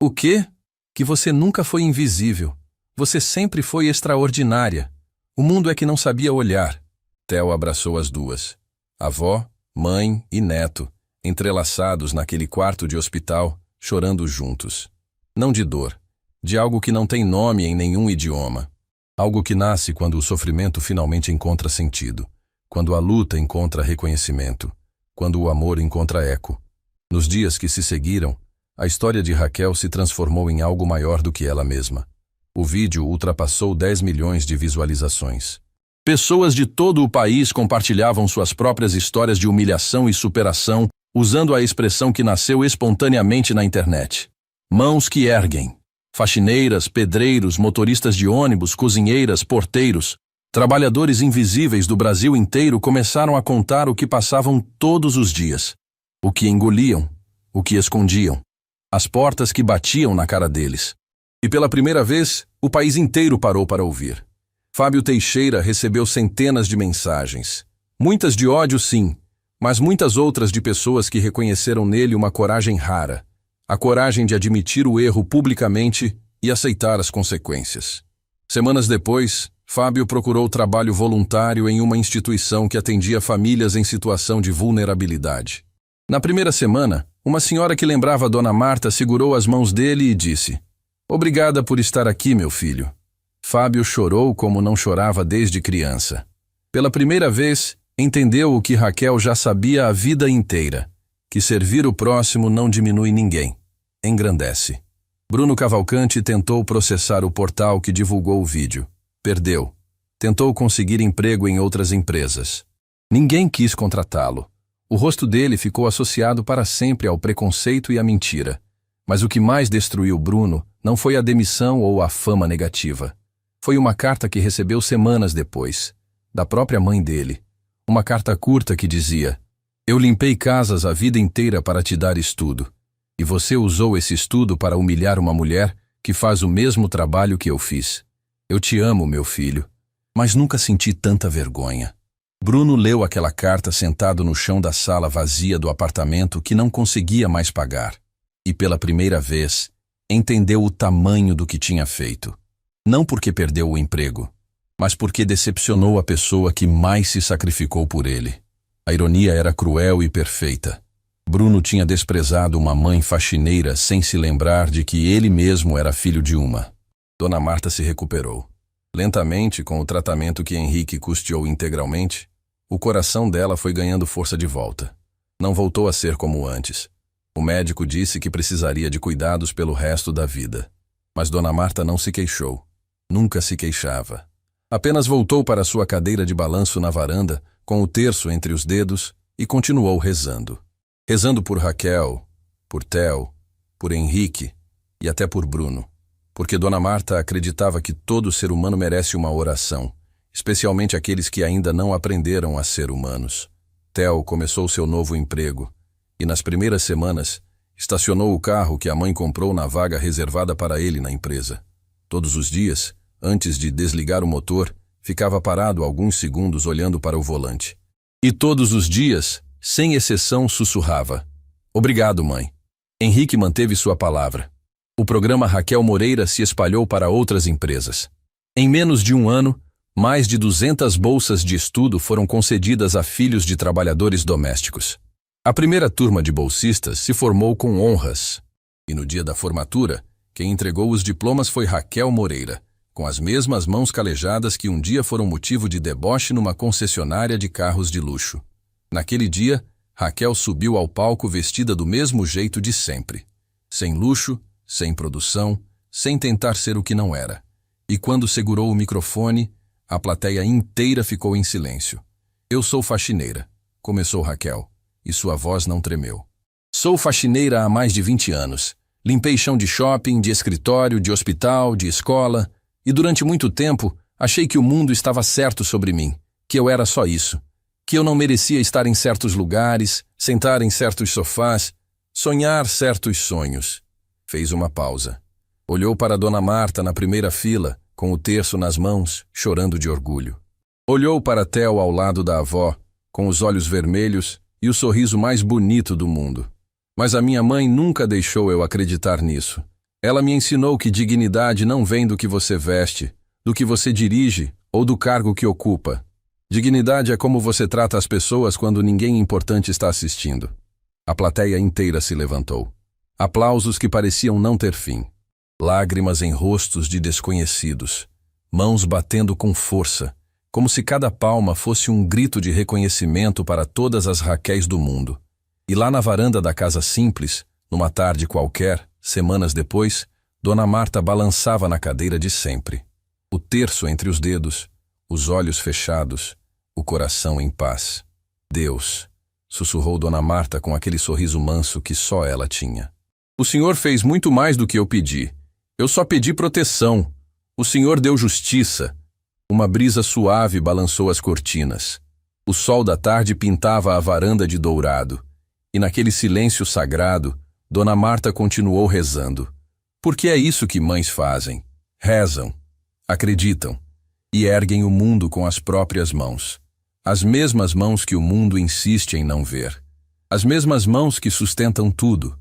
O quê? Que você nunca foi invisível. Você sempre foi extraordinária. O mundo é que não sabia olhar. Theo abraçou as duas. Avó, mãe e neto, entrelaçados naquele quarto de hospital, chorando juntos. Não de dor, de algo que não tem nome em nenhum idioma. Algo que nasce quando o sofrimento finalmente encontra sentido, quando a luta encontra reconhecimento, quando o amor encontra eco. Nos dias que se seguiram, a história de Raquel se transformou em algo maior do que ela mesma. O vídeo ultrapassou 10 milhões de visualizações. Pessoas de todo o país compartilhavam suas próprias histórias de humilhação e superação, usando a expressão que nasceu espontaneamente na internet. Mãos que erguem. Faxineiras, pedreiros, motoristas de ônibus, cozinheiras, porteiros, trabalhadores invisíveis do Brasil inteiro começaram a contar o que passavam todos os dias. O que engoliam, o que escondiam, as portas que batiam na cara deles. E pela primeira vez, o país inteiro parou para ouvir. Fábio Teixeira recebeu centenas de mensagens. Muitas de ódio, sim, mas muitas outras de pessoas que reconheceram nele uma coragem rara. A coragem de admitir o erro publicamente e aceitar as consequências. Semanas depois, Fábio procurou trabalho voluntário em uma instituição que atendia famílias em situação de vulnerabilidade. Na primeira semana, uma senhora que lembrava a Dona Marta segurou as mãos dele e disse: Obrigada por estar aqui, meu filho. Fábio chorou como não chorava desde criança. Pela primeira vez, entendeu o que Raquel já sabia a vida inteira, que servir o próximo não diminui ninguém, engrandece. Bruno Cavalcante tentou processar o portal que divulgou o vídeo. Perdeu. Tentou conseguir emprego em outras empresas. Ninguém quis contratá-lo. O rosto dele ficou associado para sempre ao preconceito e à mentira. Mas o que mais destruiu Bruno não foi a demissão ou a fama negativa. Foi uma carta que recebeu semanas depois, da própria mãe dele. Uma carta curta que dizia: Eu limpei casas a vida inteira para te dar estudo. E você usou esse estudo para humilhar uma mulher que faz o mesmo trabalho que eu fiz. Eu te amo, meu filho, mas nunca senti tanta vergonha. Bruno leu aquela carta sentado no chão da sala vazia do apartamento que não conseguia mais pagar. E pela primeira vez, entendeu o tamanho do que tinha feito. Não porque perdeu o emprego, mas porque decepcionou a pessoa que mais se sacrificou por ele. A ironia era cruel e perfeita. Bruno tinha desprezado uma mãe faxineira sem se lembrar de que ele mesmo era filho de uma. Dona Marta se recuperou. Lentamente, com o tratamento que Henrique custeou integralmente, o coração dela foi ganhando força de volta. Não voltou a ser como antes. O médico disse que precisaria de cuidados pelo resto da vida. Mas Dona Marta não se queixou. Nunca se queixava. Apenas voltou para sua cadeira de balanço na varanda, com o terço entre os dedos, e continuou rezando. Rezando por Raquel, por Theo, por Henrique e até por Bruno. Porque Dona Marta acreditava que todo ser humano merece uma oração, especialmente aqueles que ainda não aprenderam a ser humanos. Theo começou seu novo emprego, e nas primeiras semanas, Estacionou o carro que a mãe comprou na vaga reservada para ele na empresa. Todos os dias, antes de desligar o motor, ficava parado alguns segundos olhando para o volante. E todos os dias, sem exceção, sussurrava: "Obrigado, mãe." Henrique manteve sua palavra. O programa Raquel Moreira se espalhou para outras empresas. Em menos de um ano, mais de 200 bolsas de estudo foram concedidas a filhos de trabalhadores domésticos. A primeira turma de bolsistas se formou com honras. E no dia da formatura, quem entregou os diplomas foi Raquel Moreira, com as mesmas mãos calejadas que um dia foram motivo de deboche numa concessionária de carros de luxo. Naquele dia, Raquel subiu ao palco vestida do mesmo jeito de sempre. Sem luxo, sem produção, sem tentar ser o que não era. E quando segurou o microfone, a plateia inteira ficou em silêncio. "Eu sou faxineira", começou Raquel, e sua voz não tremeu. "Sou faxineira há mais de 20 anos. Limpei chão de shopping, de escritório, de hospital, de escola, e durante muito tempo achei que o mundo estava certo sobre mim, que eu era só isso, que eu não merecia estar em certos lugares, sentar em certos sofás, sonhar certos sonhos." Fez uma pausa. Olhou para Dona Marta na primeira fila, com o terço nas mãos, chorando de orgulho. Olhou para Theo ao lado da avó, com os olhos vermelhos e o sorriso mais bonito do mundo. Mas a minha mãe nunca deixou eu acreditar nisso. Ela me ensinou que dignidade não vem do que você veste, do que você dirige ou do cargo que ocupa. Dignidade é como você trata as pessoas quando ninguém importante está assistindo. A plateia inteira se levantou. Aplausos que pareciam não ter fim. Lágrimas em rostos de desconhecidos. Mãos batendo com força, como se cada palma fosse um grito de reconhecimento para todas as Raquéis do mundo. E lá na varanda da casa simples, numa tarde qualquer, semanas depois, Dona Marta balançava na cadeira de sempre. O terço entre os dedos, os olhos fechados, o coração em paz. "Deus", sussurrou Dona Marta com aquele sorriso manso que só ela tinha. "O senhor fez muito mais do que eu pedi. Eu só pedi proteção. O senhor deu justiça." Uma brisa suave balançou as cortinas. O sol da tarde pintava a varanda de dourado. E naquele silêncio sagrado, Dona Marta continuou rezando. Porque é isso que mães fazem. Rezam, acreditam e erguem o mundo com as próprias mãos. As mesmas mãos que o mundo insiste em não ver. As mesmas mãos que sustentam tudo.